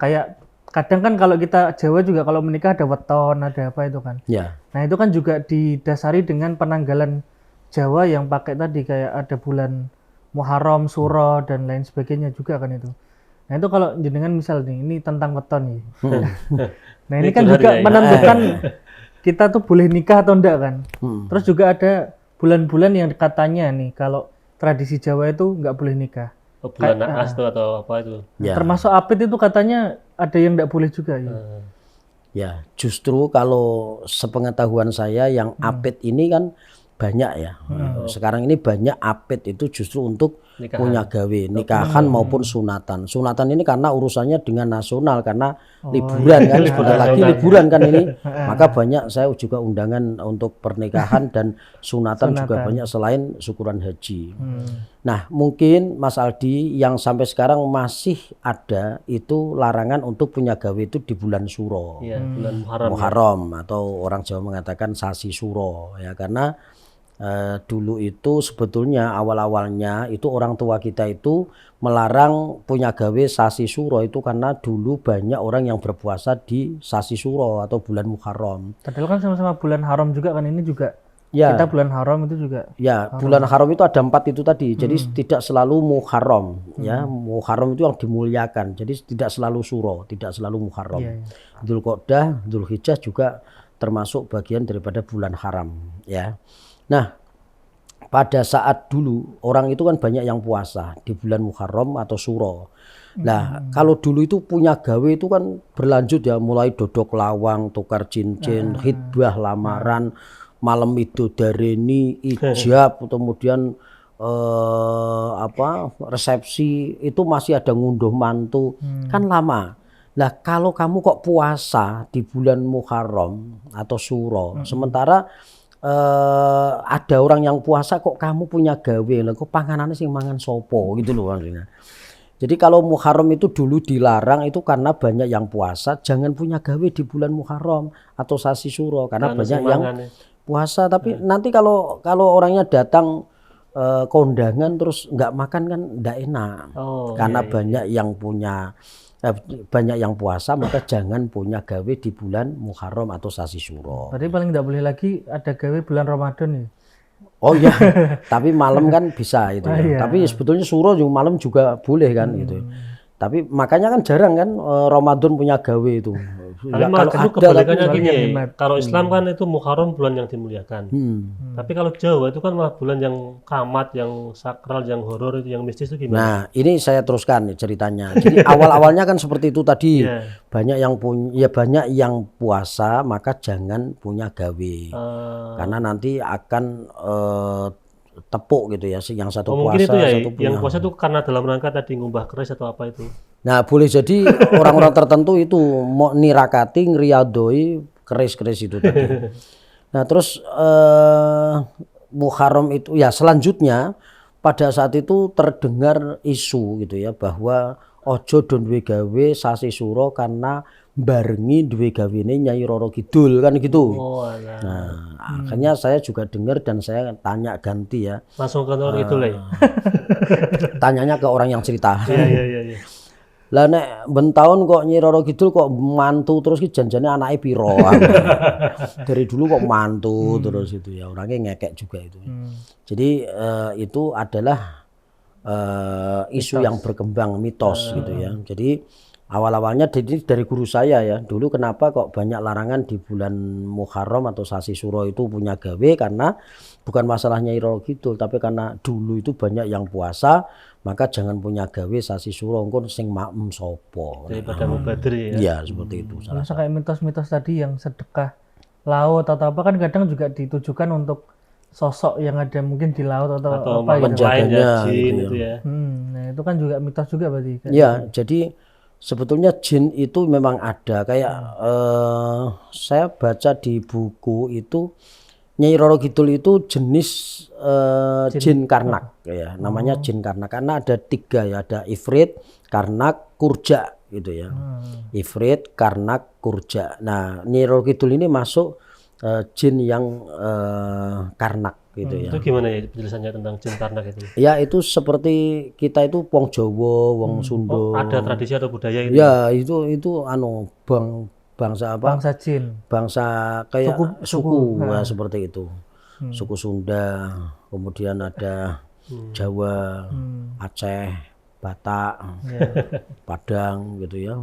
Kayak kadang kan kalau kita Jawa juga kalau menikah ada weton, ada apa itu kan. ya. Nah itu kan juga didasari dengan penanggalan Jawa yang pakai tadi kayak ada bulan Muharram, Suro dan lain sebagainya juga kan itu. Nah itu kalau jenengan misal nih, ini tentang weton nih. Nah ini kan juga menentukan kita tuh boleh nikah atau enggak kan. Terus juga ada bulan-bulan yang katanya nih kalau tradisi Jawa itu nggak boleh nikah. Bulan Naas tuh atau apa itu? Ya. Termasuk Apit itu katanya ada yang nggak boleh juga ya. Ya, justru kalau sepengetahuan saya yang apit ini kan banyak ya. Sekarang ini banyak apit itu justru untuk Nikahan. punya gawe, nikahan maupun sunatan. Sunatan ini karena urusannya dengan nasional, karena liburan kan, sebentar lagi liburan kan ini. Maka banyak saya juga undangan untuk pernikahan dan sunatan juga banyak selain syukuran haji. Nah, mungkin Mas Aldi yang sampai sekarang masih ada itu larangan untuk punya gawe itu di bulan Suro. Iya, bulan Muharram. Muharram atau orang Jawa mengatakan sasi Suro ya, karena dulu itu sebetulnya awal-awalnya itu orang tua kita itu melarang punya gawe sasi Suro itu karena dulu banyak orang yang berpuasa di sasi Suro atau bulan Muharram. Padahal kan sama-sama bulan haram juga kan, ini juga Ya. kita bulan haram itu juga. Ya, bulan haram itu ada 4 itu tadi. Jadi tidak selalu Muharram ya. Muharram itu yang dimuliakan. Jadi tidak selalu Suro, tidak selalu Muharram. Dzulqa'dah, Dzulhijjah juga termasuk bagian daripada bulan haram ya. Nah, pada saat dulu orang itu kan banyak yang puasa di bulan Muharram atau Suro. Nah, kalau dulu itu punya gawe itu kan berlanjut ya, mulai dodok lawang, tukar cincin, khitbah lamaran, malam itu dareni, ijab, kemudian resepsi itu masih ada ngunduh mantu, kan lama. Nah, kalau kamu kok puasa di bulan Muharram atau Suro, sementara ada orang yang puasa kok kamu punya gawe, lah kok panganannya sing mangan sopo gitu loh maksudnya. Jadi kalau Muharram itu dulu dilarang itu karena banyak yang puasa, jangan punya gawe di bulan Muharram atau sasi Suro karena banyak yang puasa. Tapi nanti kalau orangnya datang kondangan terus nggak makan kan nggak enak. Karena banyak yang punya banyak yang puasa, maka jangan punya gawe di bulan Muharram atau sasi Suro. Berarti paling nggak boleh lagi ada gawe bulan Ramadan ya. Oh iya, tapi malam kan bisa itu ya. Iya. Tapi sebetulnya Suro juga malam juga boleh kan gitu. Tapi makanya kan jarang kan Ramadan punya gawe itu. Tapi Ya, malah kalau justru ada kebalikannya tapi gini, yang hemat. kalau Islam kan itu Muharram bulan yang dimuliakan. Tapi kalau Jawa itu kan malah bulan yang kamat, yang sakral, yang horor, itu yang mistis itu gimana? Nah, ini saya teruskan nih ceritanya. Jadi awal-awalnya kan seperti itu tadi. Iya. Banyak yang puasa, maka jangan punya gawe. Karena nanti akan tepuk gitu ya, yang satu mungkin puasa, itu ya, satu punya. yang puasa itu karena dalam rangka tadi ngubah keris atau apa itu? Nah, boleh jadi orang-orang tertentu itu mau nirakati ngriadoi keris-keris itu tadi. Nah, terus Muharram itu ya selanjutnya pada saat itu terdengar isu gitu ya bahwa ojo do duwe gawe sasi Suro karena barengi duwe gawene Nyai Roro Kidul kan gitu. Nah, akhirnya saya juga dengar dan saya tanya ganti ya. Langsung ke orang itu lah. Tanyanya ke orang yang cerita. Iya. Lah nek ben taun kok Nyai Roro Kidul kok mantu terus ki janjane anake piro. Dari dulu kok mantu terus itu ya, orangnya ngekek juga itu. Jadi itu adalah isu yang berkembang, mitos gitu ya. Jadi Awal-awalnya dari guru saya ya, dulu kenapa kok banyak larangan di bulan Muharram atau Sasi Suro itu punya gawe, karena bukan masalahnya Nyai Roro Kidul, tapi karena dulu itu banyak yang puasa, maka jangan punya gawe Sasi Suro engko sing maem sapa. Daripada mubadir ya. Iya, seperti itu. Masa kayak mitos-mitos tadi yang sedekah laut atau apa kan kadang juga ditujukan untuk sosok yang ada mungkin di laut atau Atau apa gitu. menjaganya jin gitu itu ya. Nah itu kan juga mitos juga berarti kan. Ya, jadi sebetulnya jin itu memang ada. Kayak saya baca di buku itu Nyai Roro Kidul itu jenis jin karnak ya, namanya jin karnak karena ada 3 ya, ada ifrit, karnak, kurja gitu ya. Ifrit, karnak, kurja. Nah, Nyai Roro Kidul ini masuk jin yang karnak gitu ya. Itu gimana ya penjelasannya tentang jin karnak itu? Ya itu seperti kita itu wong Jawa, wong Sunda. Oh, ada tradisi atau budaya itu? Ya itu bangsa apa? Bangsa jin. Bangsa kayak suku ya, seperti itu. Suku Sunda, kemudian ada Jawa, Aceh, Batak, Padang gitu ya.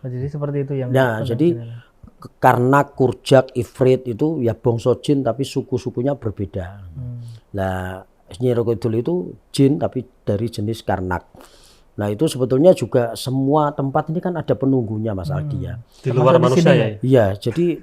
Jadi seperti itu yang. Nah, jadi karena kurjak, ifrit itu ya bangsa jin tapi suku-sukunya berbeda. Nah, Nyai Roro Kidul itu jin tapi dari jenis karnak. Nah, itu sebetulnya juga semua tempat ini kan ada penunggunya Mas Aldi ya. Di luar manusia ya? Iya, jadi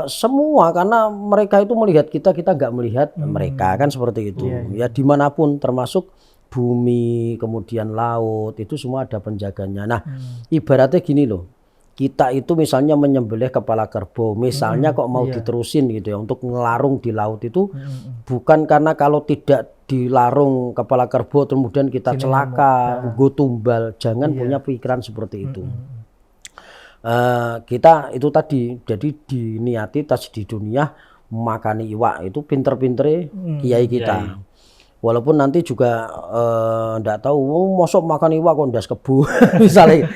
semua karena mereka itu melihat kita nggak melihat mereka kan seperti itu. Ya dimanapun termasuk bumi, kemudian laut itu semua ada penjaganya. Nah, ibaratnya gini loh. Kita itu misalnya menyembelih kepala kerbau, misalnya kok mau diterusin gitu ya untuk ngelarung di laut itu bukan karena kalau tidak dilarung kepala kerbau kemudian kita celaka, go tumbal, jangan punya pikiran seperti itu. Kita itu tadi jadi diniati tas di dunia makani iwak itu pinter-pintere kiai kita. Walaupun nanti juga ndak tahu mosok makan iwak kok ndas kebu misalnya.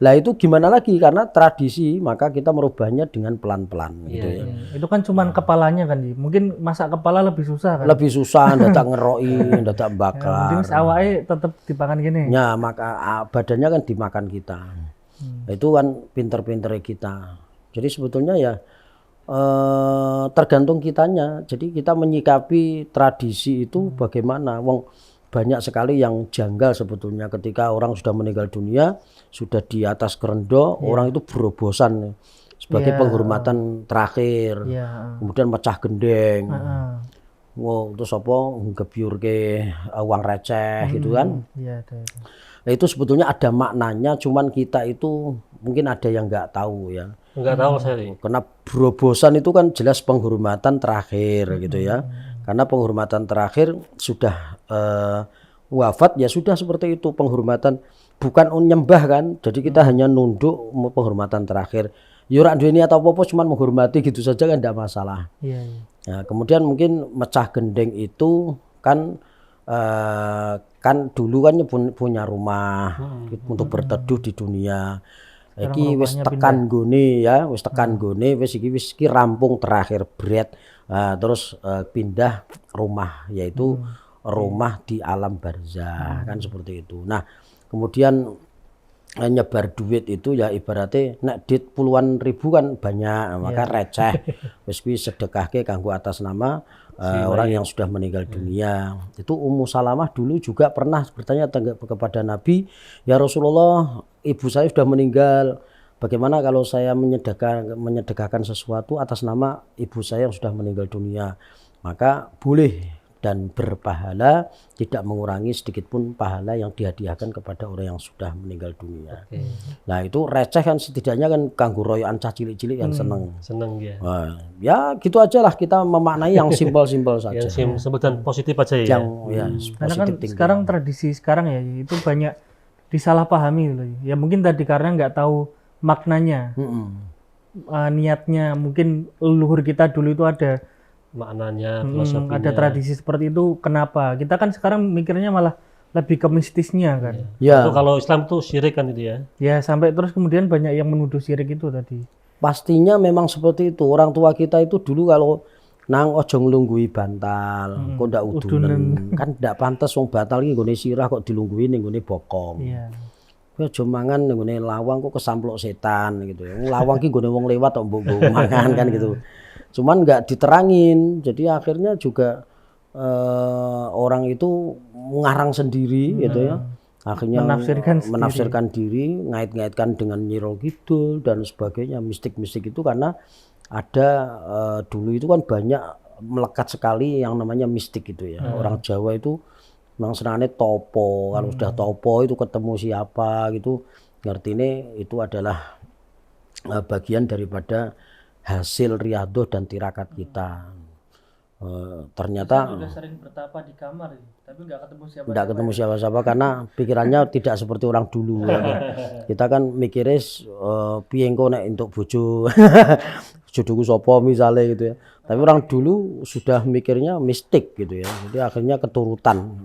Lah itu gimana lagi karena tradisi maka kita merubahnya dengan pelan-pelan gitu ya. Itu kan cuman kepalanya kan, mungkin masak kepala lebih susah kan. Lebih susah ndadak ngeroi, ndadak bakar. Mending awake tetep dipakan gini. Ya maka badannya kan dimakan kita. Itu kan pinter-pinter kita. Jadi sebetulnya ya tergantung kitanya. Jadi kita menyikapi tradisi itu bagaimana. Wong banyak sekali yang janggal sebetulnya ketika orang sudah meninggal dunia, sudah di atas kerendo, orang itu berobosan sebagai penghormatan terakhir. Kemudian mecah gendeng. Wow, terus apa ngebiurke uang receh gitu kan. Nah, itu sebetulnya ada maknanya, cuman kita itu mungkin ada yang nggak tahu ya. Nggak tahu saya. Karena berobosan itu kan jelas penghormatan terakhir gitu ya. Karena penghormatan terakhir sudah wafat ya sudah seperti itu penghormatan, bukan nyembah kan. Jadi kita hanya nunduk penghormatan terakhir. Yurak dunia atau apa cuma menghormati gitu saja kan tidak masalah. Nah, kemudian mungkin mecah gendeng itu kan kan dulu kan punya rumah untuk berteduh di dunia. Iki wis tekan gone ya, wis tekan gone, wis iki rampung terakhir bret. Terus pindah rumah yaitu rumah di alam barzah kan seperti itu. Nah, kemudian nyebar duit itu ya ibaratnya nek duit puluhan ribu kan banyak, maka receh. Wis kuwi sedekahke kanggo atas nama orang yang sudah meninggal dunia. Itu Ummu Salamah dulu juga pernah bertanya kepada Nabi, "Ya Rasulullah, ibu saya sudah meninggal. Bagaimana kalau saya menyedekahkan sesuatu atas nama ibu saya yang sudah meninggal dunia?" Maka boleh dan berpahala, tidak mengurangi sedikit pun pahala yang dihadiahkan kepada orang yang sudah meninggal dunia. Nah itu receh kan setidaknya kan kanggo royokan cah cilik-cilik yang seneng ya. Nah, ya gitu aja lah kita memaknai yang simpel-simpel saja. Yang simpel dan positif aja ya. Karena kan sekarang tradisi sekarang ya itu banyak disalahpahami loh. Ya mungkin tadi karena nggak tahu maknanya, niatnya. Mungkin leluhur kita dulu itu ada maknanya, filosofinya. Ada tradisi seperti itu. Kenapa? Kita kan sekarang mikirnya malah lebih ke mistisnya kan. Itu kalau Islam tuh syirik kan itu ya. Ya sampai terus kemudian banyak yang menuduh syirik itu tadi. Pastinya memang seperti itu. Orang tua kita itu dulu kalau nang ojo nglunggui bantal, kok ndak udunen. Kan ndak pantes wong bantal iki nggone sirah kok dilunggui ning nggone bokong. kowe aja mangan nggone lawang kok kesamplok setan gitu ya. Lawang ki nggone wong lewat kok mbok mangan kan gitu. Cuman nggak diterangin, jadi akhirnya juga orang itu ngarang sendiri gitu ya. Akhirnya menafsirkan diri, ngait-ngaitkan dengan Nyi Roro Kidul dan sebagainya, mistik-mistik itu karena ada dulu itu kan banyak melekat sekali yang namanya mistik itu ya. Orang Jawa itu memang senangnya topo, kalau sudah topo itu ketemu siapa gitu, ngertine itu adalah bagian daripada hasil riadoh dan tirakat kita. Ternyata udah sering bertapa di kamar ya, tapi nggak ketemu siapa-siapa. Nggak ketemu siapa-siapa karena pikirannya tidak seperti orang dulu. Kita kan mikirnya piye engko nek entuk bojo. Jodohku sapa misalnya gitu ya. Tapi orang dulu sudah mikirnya mistik gitu ya. Jadi akhirnya keturutan.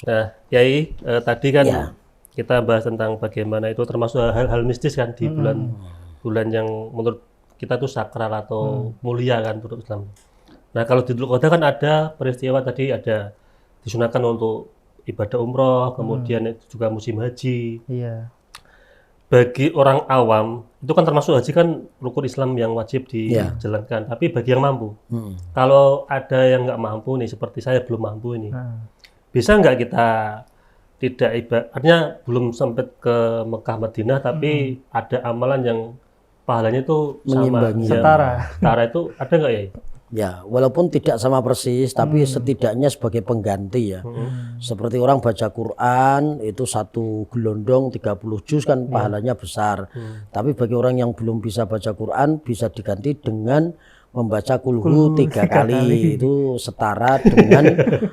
Nah, Yai, tadi kan kita bahas tentang bagaimana itu termasuk hal-hal mistis kan di bulan yang menurut kita tuh sakral atau mulia kan menurut Islam. Nah, kalau di Dzulqa'dah kan ada peristiwa tadi, ada disunahkan untuk ibadah umroh, kemudian itu juga musim haji. Iya. Bagi orang awam itu kan termasuk haji kan rukun Islam yang wajib dijalankan. Tapi bagi yang mampu, kalau ada yang nggak mampu nih, seperti saya belum mampu ini, bisa nggak kita tidak artinya belum sampai ke Mekah Madinah, tapi ada amalan yang pahalanya itu sama, setara itu ada nggak ya? Ya, walaupun tidak sama persis, tapi setidaknya sebagai pengganti ya. Seperti orang baca Quran, itu satu gelondong 30 juz kan pahalanya besar. Tapi bagi orang yang belum bisa baca Quran, bisa diganti dengan membaca kulhu 3 kali. Itu setara dengan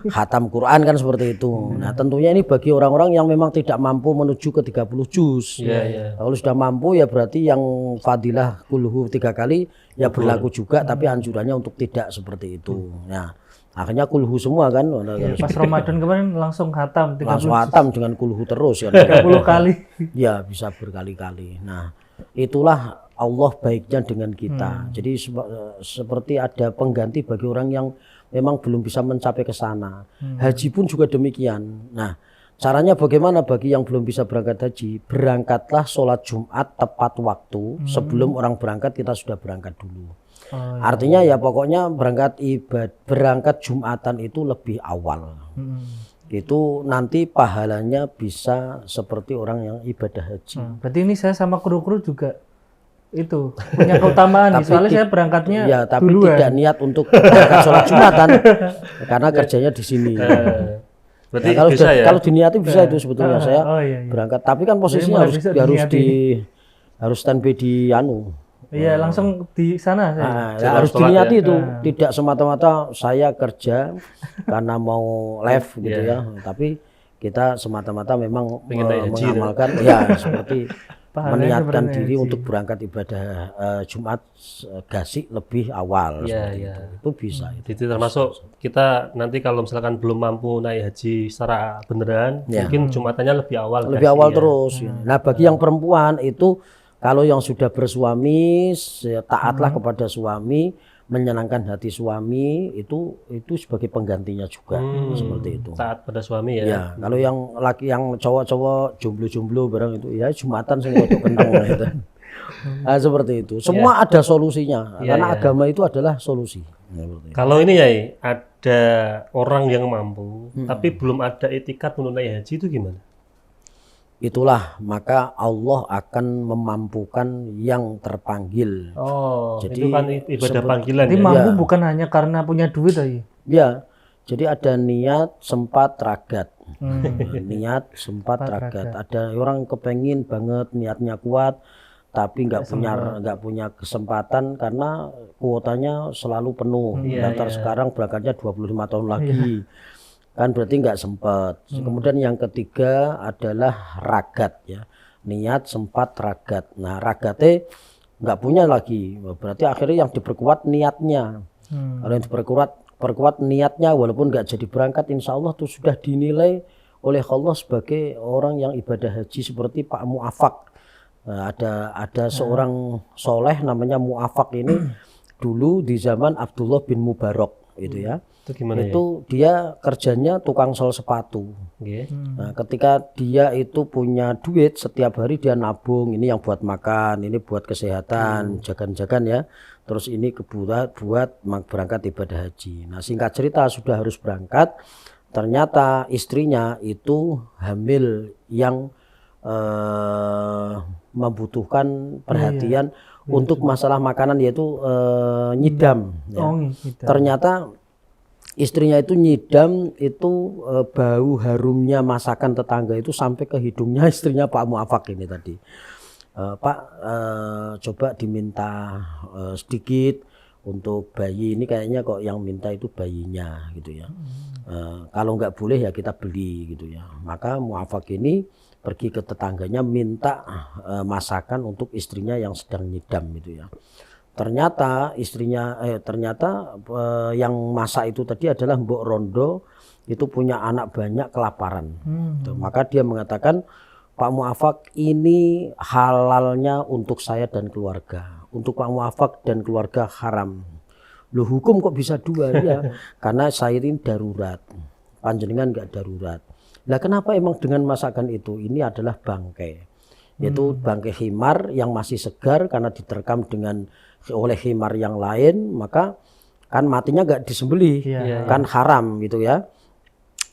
khatam Quran kan seperti itu. Nah tentunya ini bagi orang-orang yang memang tidak mampu menuju ke 30 juz. Kalau sudah mampu ya berarti yang fadilah kulhu 3 kali ya berlaku juga, tapi anjurannya untuk tidak seperti itu. Nah akhirnya kulhu semua kan. Pas Ramadan kemarin langsung khatam 30 langsung khatam dengan kulhu terus ya. 30 kali. Ya bisa berkali-kali. Nah itulah Allah baiknya dengan kita. Jadi seperti ada pengganti bagi orang yang memang belum bisa mencapai ke sana. Haji pun juga demikian. Nah, caranya bagaimana bagi yang belum bisa berangkat haji? Berangkatlah sholat Jumat tepat waktu. Sebelum orang berangkat kita sudah berangkat dulu. Artinya ya pokoknya berangkat Jumatan itu lebih awal. Itu nanti pahalanya bisa seperti orang yang ibadah haji. Berarti ini saya sama kru-kru juga itu punya keutamaan nih, soalnya saya berangkatnya ya, tapi tidak niat untuk berangkat sholat Jumatan karena kerjanya di sini. Berarti kalau bisa ya? Kalau diniati bisa itu sebetulnya saya berangkat, tapi kan posisinya harus standby di Iya, langsung di sana saya. Harus diniati itu, tidak semata-mata saya kerja karena mau live gitu ya, tapi kita semata-mata memang mengamalkan ya seperti meniatkan diri untuk berangkat ibadah Jumat Gasik lebih awal. Itu bisa. Jadi termasuk kita nanti kalau misalkan belum mampu naik haji secara beneran, mungkin Jumatannya lebih awal. Lebih awal terus. Nah bagi yang perempuan itu kalau yang sudah bersuami, taatlah kepada suami, menyenangkan hati suami, itu sebagai penggantinya juga seperti itu. Taat pada suami ya. Ya, kalau yang laki yang cowok-cowok jomblo-jomblo barang itu ya Jumatan sing rodok kenteng gitu. Nah, seperti itu. Semua ada solusinya karena agama itu adalah solusi. Kalau ini ya ada orang yang mampu tapi belum ada etikat untuk naik haji itu gimana? Itulah maka Allah akan memampukan yang terpanggil. Jadi itu kan ibadah panggilan. Jadi mampu bukan hanya karena punya duit aja. Ya, jadi ada niat, sempat, ragat. Niat, sempat, ragat. Ada orang kepengin banget niatnya kuat, tapi nggak punya kesempatan karena kuotanya selalu penuh. Daftar sekarang berangkatnya 25 tahun lagi. Kan berarti nggak sempat. Kemudian yang ketiga adalah ragat ya, niat sempat ragat. Nah ragatnya nggak punya lagi, berarti akhirnya yang diperkuat niatnya. Kalau yang diperkuat niatnya, walaupun nggak jadi berangkat, insya Allah tuh sudah dinilai oleh Allah sebagai orang yang ibadah haji seperti Pak Mu'afak. Nah, ada seorang soleh namanya Mu'afak ini dulu di zaman Abdullah bin Mubarak gitu ya. Itu gimana ya? Itu dia kerjanya tukang sol sepatu. Nggih. Nah, ketika dia itu punya duit setiap hari dia nabung, ini yang buat makan, ini buat kesehatan, jagan-jagan ya. Terus ini kebutuhan buat berangkat ibadah haji. Nah, singkat cerita sudah harus berangkat, ternyata istrinya itu hamil yang membutuhkan perhatian untuk masalah makanan, yaitu nyidam. Ya. Ternyata istrinya itu nyidam itu bau harumnya masakan tetangga itu sampai ke hidungnya istrinya Pak Muafak ini tadi. Pak, coba diminta sedikit untuk bayi ini, kayaknya kok yang minta itu bayinya gitu ya. Kalau nggak boleh ya kita beli gitu ya. Maka Muafak ini pergi ke tetangganya minta masakan untuk istrinya yang sedang nyidam gitu ya. Ternyata istrinya yang masak itu tadi adalah Mbok Rondo, itu punya anak banyak kelaparan. Maka dia mengatakan, Pak Muafak, ini halalnya untuk saya dan keluarga. Untuk Pak Muafak dan keluarga haram. Loh, hukum kok bisa dua ya? Karena saya ini darurat. Panjenengan enggak darurat. Nah, kenapa emang dengan masakan itu? Ini adalah bangkai. Yaitu bangkai himar yang masih segar karena diterkam oleh himar yang lain, maka kan matinya enggak disembelih, kan haram gitu ya.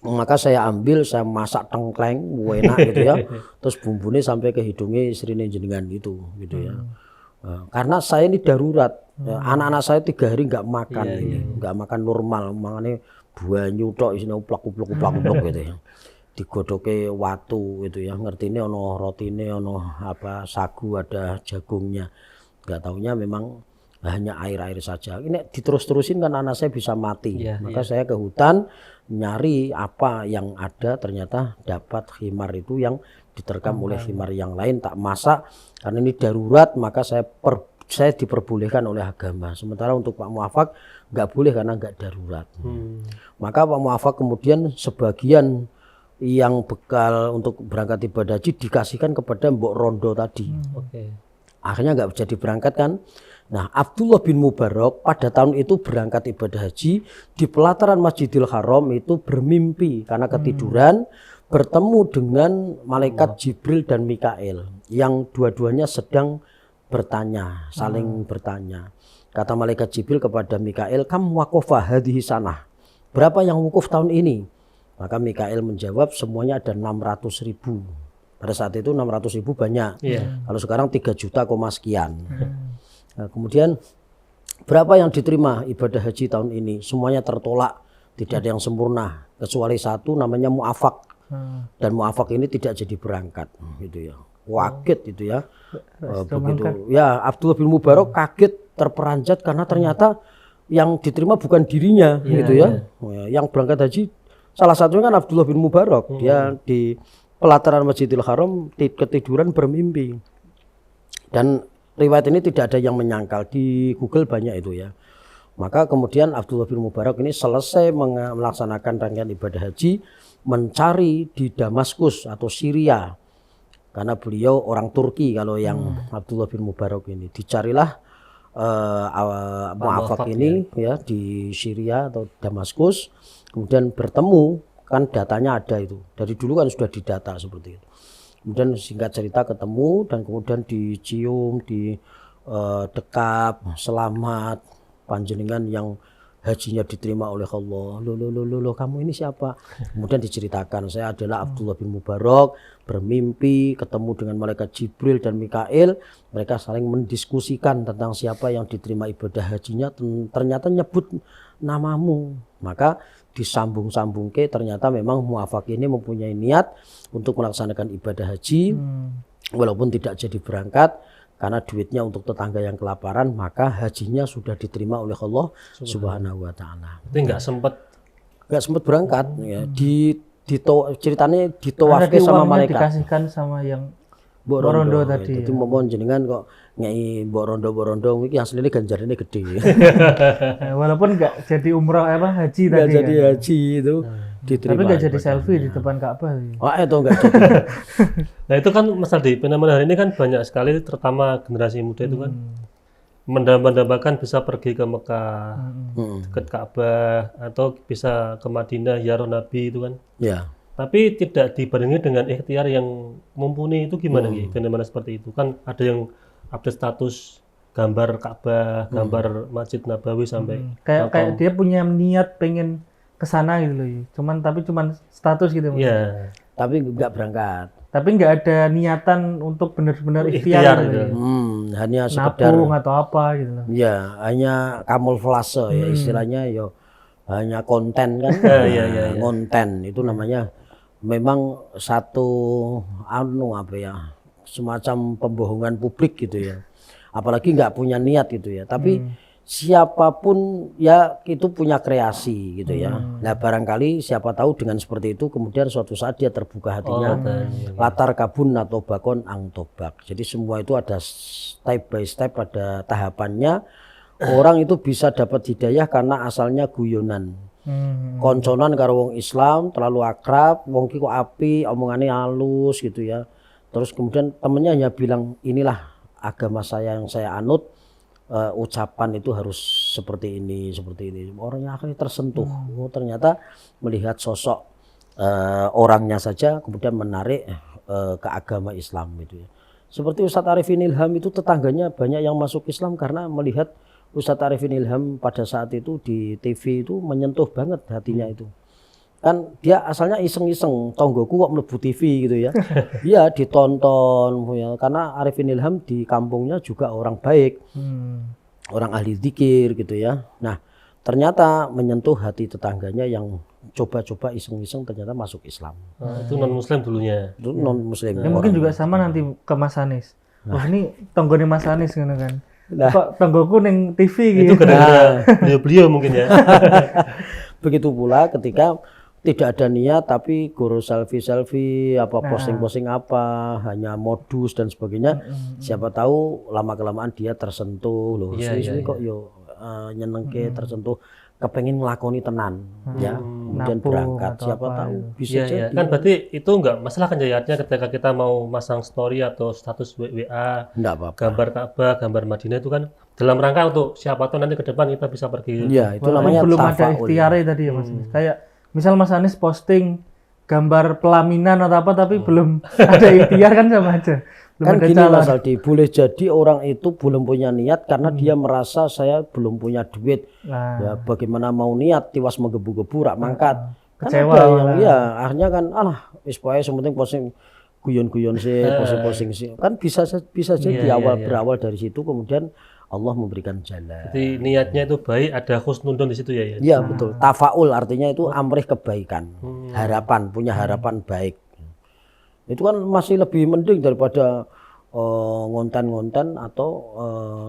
Maka saya ambil, saya masak tengkleng, enak gitu ya. Terus bumbunya sampai ke hidungnya istrinya jenengan gitu ya. Karena saya ini darurat, anak-anak saya 3 hari nggak makan nggak makan normal, makanya banyu tok isinya uplak gitu ya. Digodoke watu gitu ya, ngertine ono rotine, ono apa sagu, ada jagungnya. Nggak taunya memang hanya air-air saja. Ini diterus-terusin kan anak saya bisa mati. Maka saya ke hutan nyari apa yang ada, ternyata dapat himar itu yang diterkam oleh himar yang lain, tak masak karena ini darurat, maka saya diperbolehkan oleh agama. Sementara untuk Pak Muafak nggak boleh karena nggak darurat. Maka Pak Muafak kemudian sebagian yang bekal untuk berangkat ibadah haji dikasihkan kepada Mbok Rondo tadi. Akhirnya nggak jadi berangkat kan. Nah, Abdullah bin Mubarak pada tahun itu berangkat ibadah haji di pelataran Masjidil Haram itu bermimpi karena ketiduran bertemu dengan malaikat Jibril dan Mikail yang dua-duanya sedang bertanya, saling bertanya. Kata malaikat Jibril kepada Mikail, "Kam waqafa hadhihi sanah?" Berapa yang wukuf tahun ini? Maka Mikail menjawab, semuanya ada 600.000. Pada saat itu 600.000 banyak. Kalau sekarang 3 juta sekian. Nah, kemudian berapa yang diterima ibadah haji tahun ini? Semuanya tertolak, tidak ada yang sempurna kecuali satu namanya Muafak. Dan Muafak ini tidak jadi berangkat gitu ya. Kaget itu ya. Begitu. Ya, Abdullah bin Mubarak kaget, terperanjat karena ternyata yang diterima bukan dirinya gitu ya. Yang berangkat haji salah satunya kan Abdullah bin Mubarak. Dia di pelataran Masjidil Haram ketiduran bermimpi. Dan riwayat ini tidak ada yang menyangkal, di Google banyak itu ya. Maka kemudian Abdullah bin Mubarak ini selesai melaksanakan rangkaian ibadah haji, mencari di Damaskus atau Syria. Karena beliau orang Turki kalau yang Abdullah bin Mubarak ini. Dicarilah Muafak ini ya di Syria atau Damaskus. Kemudian bertemu, kan datanya ada itu. Dari dulu kan sudah didata seperti itu. Kemudian singkat cerita ketemu dan kemudian dicium, dekap, selamat, panjenengan yang hajinya diterima oleh Allah. Loh, kamu ini siapa? Kemudian diceritakan, saya adalah Abdullah bin Mubarak, bermimpi ketemu dengan malaikat Jibril dan Mikail. Mereka saling mendiskusikan tentang siapa yang diterima ibadah hajinya, ternyata nyebut namamu. Maka disambung-sambung ke ternyata memang Muafak ini mempunyai niat untuk melaksanakan ibadah haji walaupun tidak jadi berangkat karena duitnya untuk tetangga yang kelaparan, maka hajinya sudah diterima oleh Allah Subhanahu wa taala. Itu enggak sempat berangkat ya. Ceritanya ditawafke sama malaikat. Dikasihkan sama yang Mbok Rondo tadi. Jadi mohon jenengan kok ngei Mbok Rondo iki asline ganjarane gede. Walaupun enggak jadi umroh haji tadi. Enggak jadi haji itu diterima. Tapi enggak jadi selfie di depan Ka'bah. Oh, itu enggak jadi. Nah, itu kan Mas Aldi, fenomena hari ini kan banyak sekali, terutama generasi muda itu kan mendambakan bisa pergi ke Mekah, Mm-mm. dekat Ka'bah, atau bisa ke Madinah ziarah Nabi itu kan. Ya. Tapi tidak dibarengi dengan ikhtiar yang mumpuni itu gimana Ki? Fenomena seperti itu kan ada yang update status gambar Ka'bah, gambar Masjid Nabawi sampai Kayak dia punya niat pengen ke sana gitu loh. Cuman status gitu. Mas. Iya, Tapi nggak berangkat. Tapi nggak ada niatan untuk benar-benar ikhtiar ikhtiar gitu. gitu. Hanya sekedar Nabung atau apa gitu loh. ya hanya kamuflase ya istilahnya ya hanya konten kan. Iya. Konten itu namanya memang satu apa ya semacam pembohongan publik gitu ya. Apalagi nggak punya niat gitu ya. Tapi siapapun ya itu punya kreasi gitu ya. Nah barangkali siapa tahu dengan seperti itu kemudian suatu saat dia terbuka hatinya. Latar kabun atau bakon ang tobak. Jadi semua itu ada step by step, ada tahapannya. Orang itu bisa dapat hidayah karena asalnya guyonan. Konconan karo wong Islam terlalu akrab, wong ki kok api, omongannya halus gitu ya. Terus kemudian temennya hanya bilang inilah agama saya yang saya anut. Ucapan itu harus seperti ini. Orangnya akhirnya tersentuh. Oh, ternyata melihat sosok orangnya saja kemudian menarik ke agama Islam gitu ya. Seperti Ustadz Arifin Ilham itu tetangganya banyak yang masuk Islam karena melihat Ustadz Arifin Ilham pada saat itu di TV itu menyentuh banget hatinya itu. Kan dia asalnya iseng-iseng, tonggoku kok mlebu TV gitu ya. Iya ditonton ya. Karena Arifin Ilham di kampungnya juga orang baik. Orang ahli zikir gitu ya. Nah, ternyata menyentuh hati tetangganya yang coba-coba iseng-iseng ternyata masuk Islam. Itu non Muslim dulunya. Itu non muslim. Ya mungkin juga sama nanti ke Mas Anis. Wah ini tonggone Mas Anis gitu kan. Nah. Kok tonggoku neng TV Itu gitu. gara-gara beliau mungkin ya. Begitu pula ketika tidak ada niat tapi guru selfie apa posting apa hanya modus dan sebagainya. Siapa tahu lama kelamaan dia tersentuh loh. Suwi-suwi kok yo nyenengke tersentuh kepengen ngelakoni tenan ya. Kemudian berangkat siapa tahu bisa jadi. Kan berarti itu enggak masalah kan jayatnya ketika kita mau masang story atau status WA, Enggak apa-apa. gambar Ka'bah, gambar Madinah itu kan dalam rangka untuk siapa tahu nanti ke depan kita bisa pergi. Iya, itu namanya belum ada tafaul. ikhtiarnya tadi ya Mas. Kayak misal Mas Anis posting gambar pelaminan atau apa tapi belum ada ikhtiar kan sama aja. Belum Kan ada gini calon. Mas Aldi, boleh jadi orang itu belum punya niat karena dia merasa saya belum punya duit. Nah, Ya bagaimana mau niat tiwas menggebu-gebu rak mangkat. Kan Kecewa ada yang malah. ya akhirnya kan wis pokoke sementing posting guyon-guyon sih, posting sih. Kan bisa jadi berawal dari situ kemudian Allah memberikan jalan. Jadi niatnya itu baik, ada husnudon di situ ya. Iya betul. Tafaul artinya itu amrih kebaikan, harapan, punya harapan baik. Itu kan masih lebih mending daripada ngonten-ngonten atau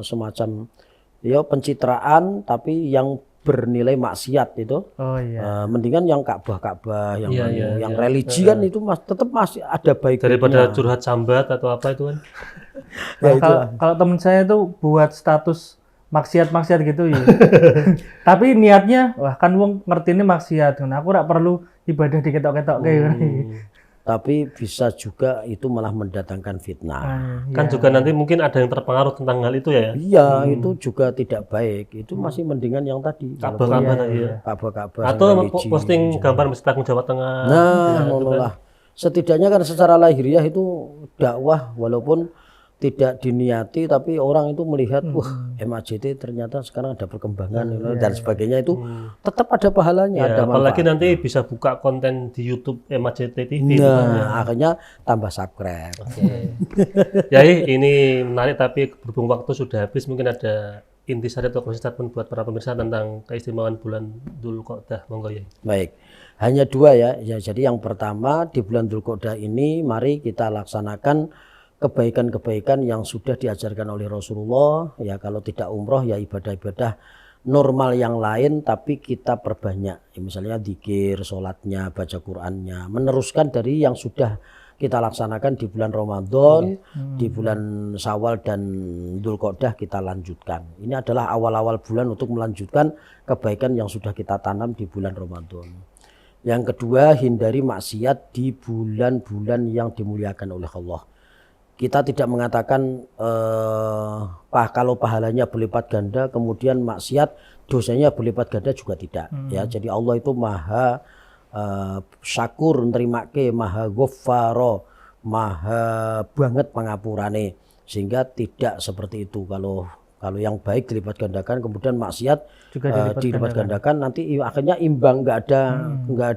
semacam ya pencitraan tapi yang bernilai maksiat itu. oh iya. Mendingan yang Ka'bah yang religi kan itu tetap masih ada baiknya. Daripada curhat sambat atau apa itu kan. Kalau temen saya tuh buat status maksiat gitu ya. Tapi niatnya wah kan wong ngertine maksiat kan. Aku ora perlu ibadah diketok-ketok kayak gini. Tapi bisa juga itu malah mendatangkan fitnah. Kan juga nanti mungkin ada yang terpengaruh tentang hal itu ya. Iya, itu juga tidak baik. Itu masih mendingan yang tadi. Ka'bah tadi ya. Ka'bah Atau posting gambar Masjid Agung Jawa Tengah. Nah, lah. Setidaknya kan secara lahiriah itu dakwah walaupun tidak diniati tapi orang itu melihat wah MAJT ternyata sekarang ada perkembangan dan sebagainya itu tetap ada pahalanya, ada apalagi manfaat. nanti bisa buka konten di YouTube MAJT TV. Nah, akhirnya tambah subscribe. Ya ini menarik tapi berhubung waktu sudah habis mungkin ada intisari atau closing statement buat para pemirsa tentang keistimewaan bulan Dzulqa'dah. Monggo ya. Baik. Hanya dua ya. Jadi yang pertama di bulan Dzulqa'dah ini mari kita laksanakan kebaikan-kebaikan yang sudah diajarkan oleh Rasulullah. Ya kalau tidak umroh ya ibadah-ibadah normal yang lain tapi kita perbanyak. Ya, misalnya zikir, sholatnya, baca Qur'annya, meneruskan dari yang sudah kita laksanakan di bulan Ramadan, di bulan Syawal dan Dzulqa'dah kita lanjutkan. Ini adalah awal-awal bulan untuk melanjutkan kebaikan yang sudah kita tanam di bulan Ramadan. Yang kedua, hindari maksiat di bulan-bulan yang dimuliakan oleh Allah. kita tidak mengatakan kalau pahalanya berlipat ganda, kemudian maksiat dosanya berlipat ganda juga tidak. Ya, jadi Allah itu maha syakur nerimake, maha ghaffaro, maha banget pangapurane, sehingga tidak seperti itu. Kalau yang baik dilipat gandakan, kemudian maksiat Juga dilipat gandakan, nanti akhirnya imbang, nggak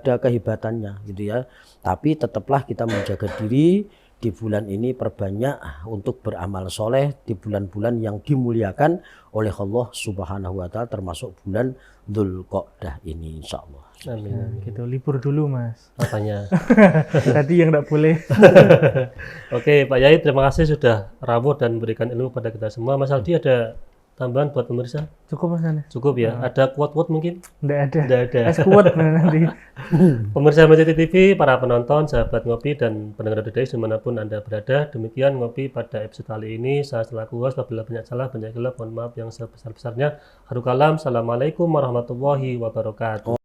ada kehebatannya gitu ya. Tapi tetaplah kita menjaga diri di bulan ini, perbanyak untuk beramal soleh di bulan-bulan yang dimuliakan oleh Allah Subhanahu wa Ta'ala, termasuk bulan Dzulqa'dah ini, insya Allah. Amin. Gitu, libur dulu Mas. Apanya? Tadi yang nggak boleh. Oke, Pak Yai, terima kasih sudah rawuh dan memberikan ilmu pada kita semua. Mas Aldi ada tambahan buat pemirsa? Cukup Mas Nane? Cukup ya. Ada quote-quote mungkin? Nggak ada. Tidak ada. Es kuat nanti. Pemirsa MNC TV, para penonton, sahabat ngopi dan pendengar Dodai dimanapun Anda berada, demikian ngopi pada episode kali ini. Saya selaku host, apabila banyak salah, banyak gelap, mohon maaf yang sebesar-besarnya. Haru kalam, assalamualaikum warahmatullahi wabarakatuh.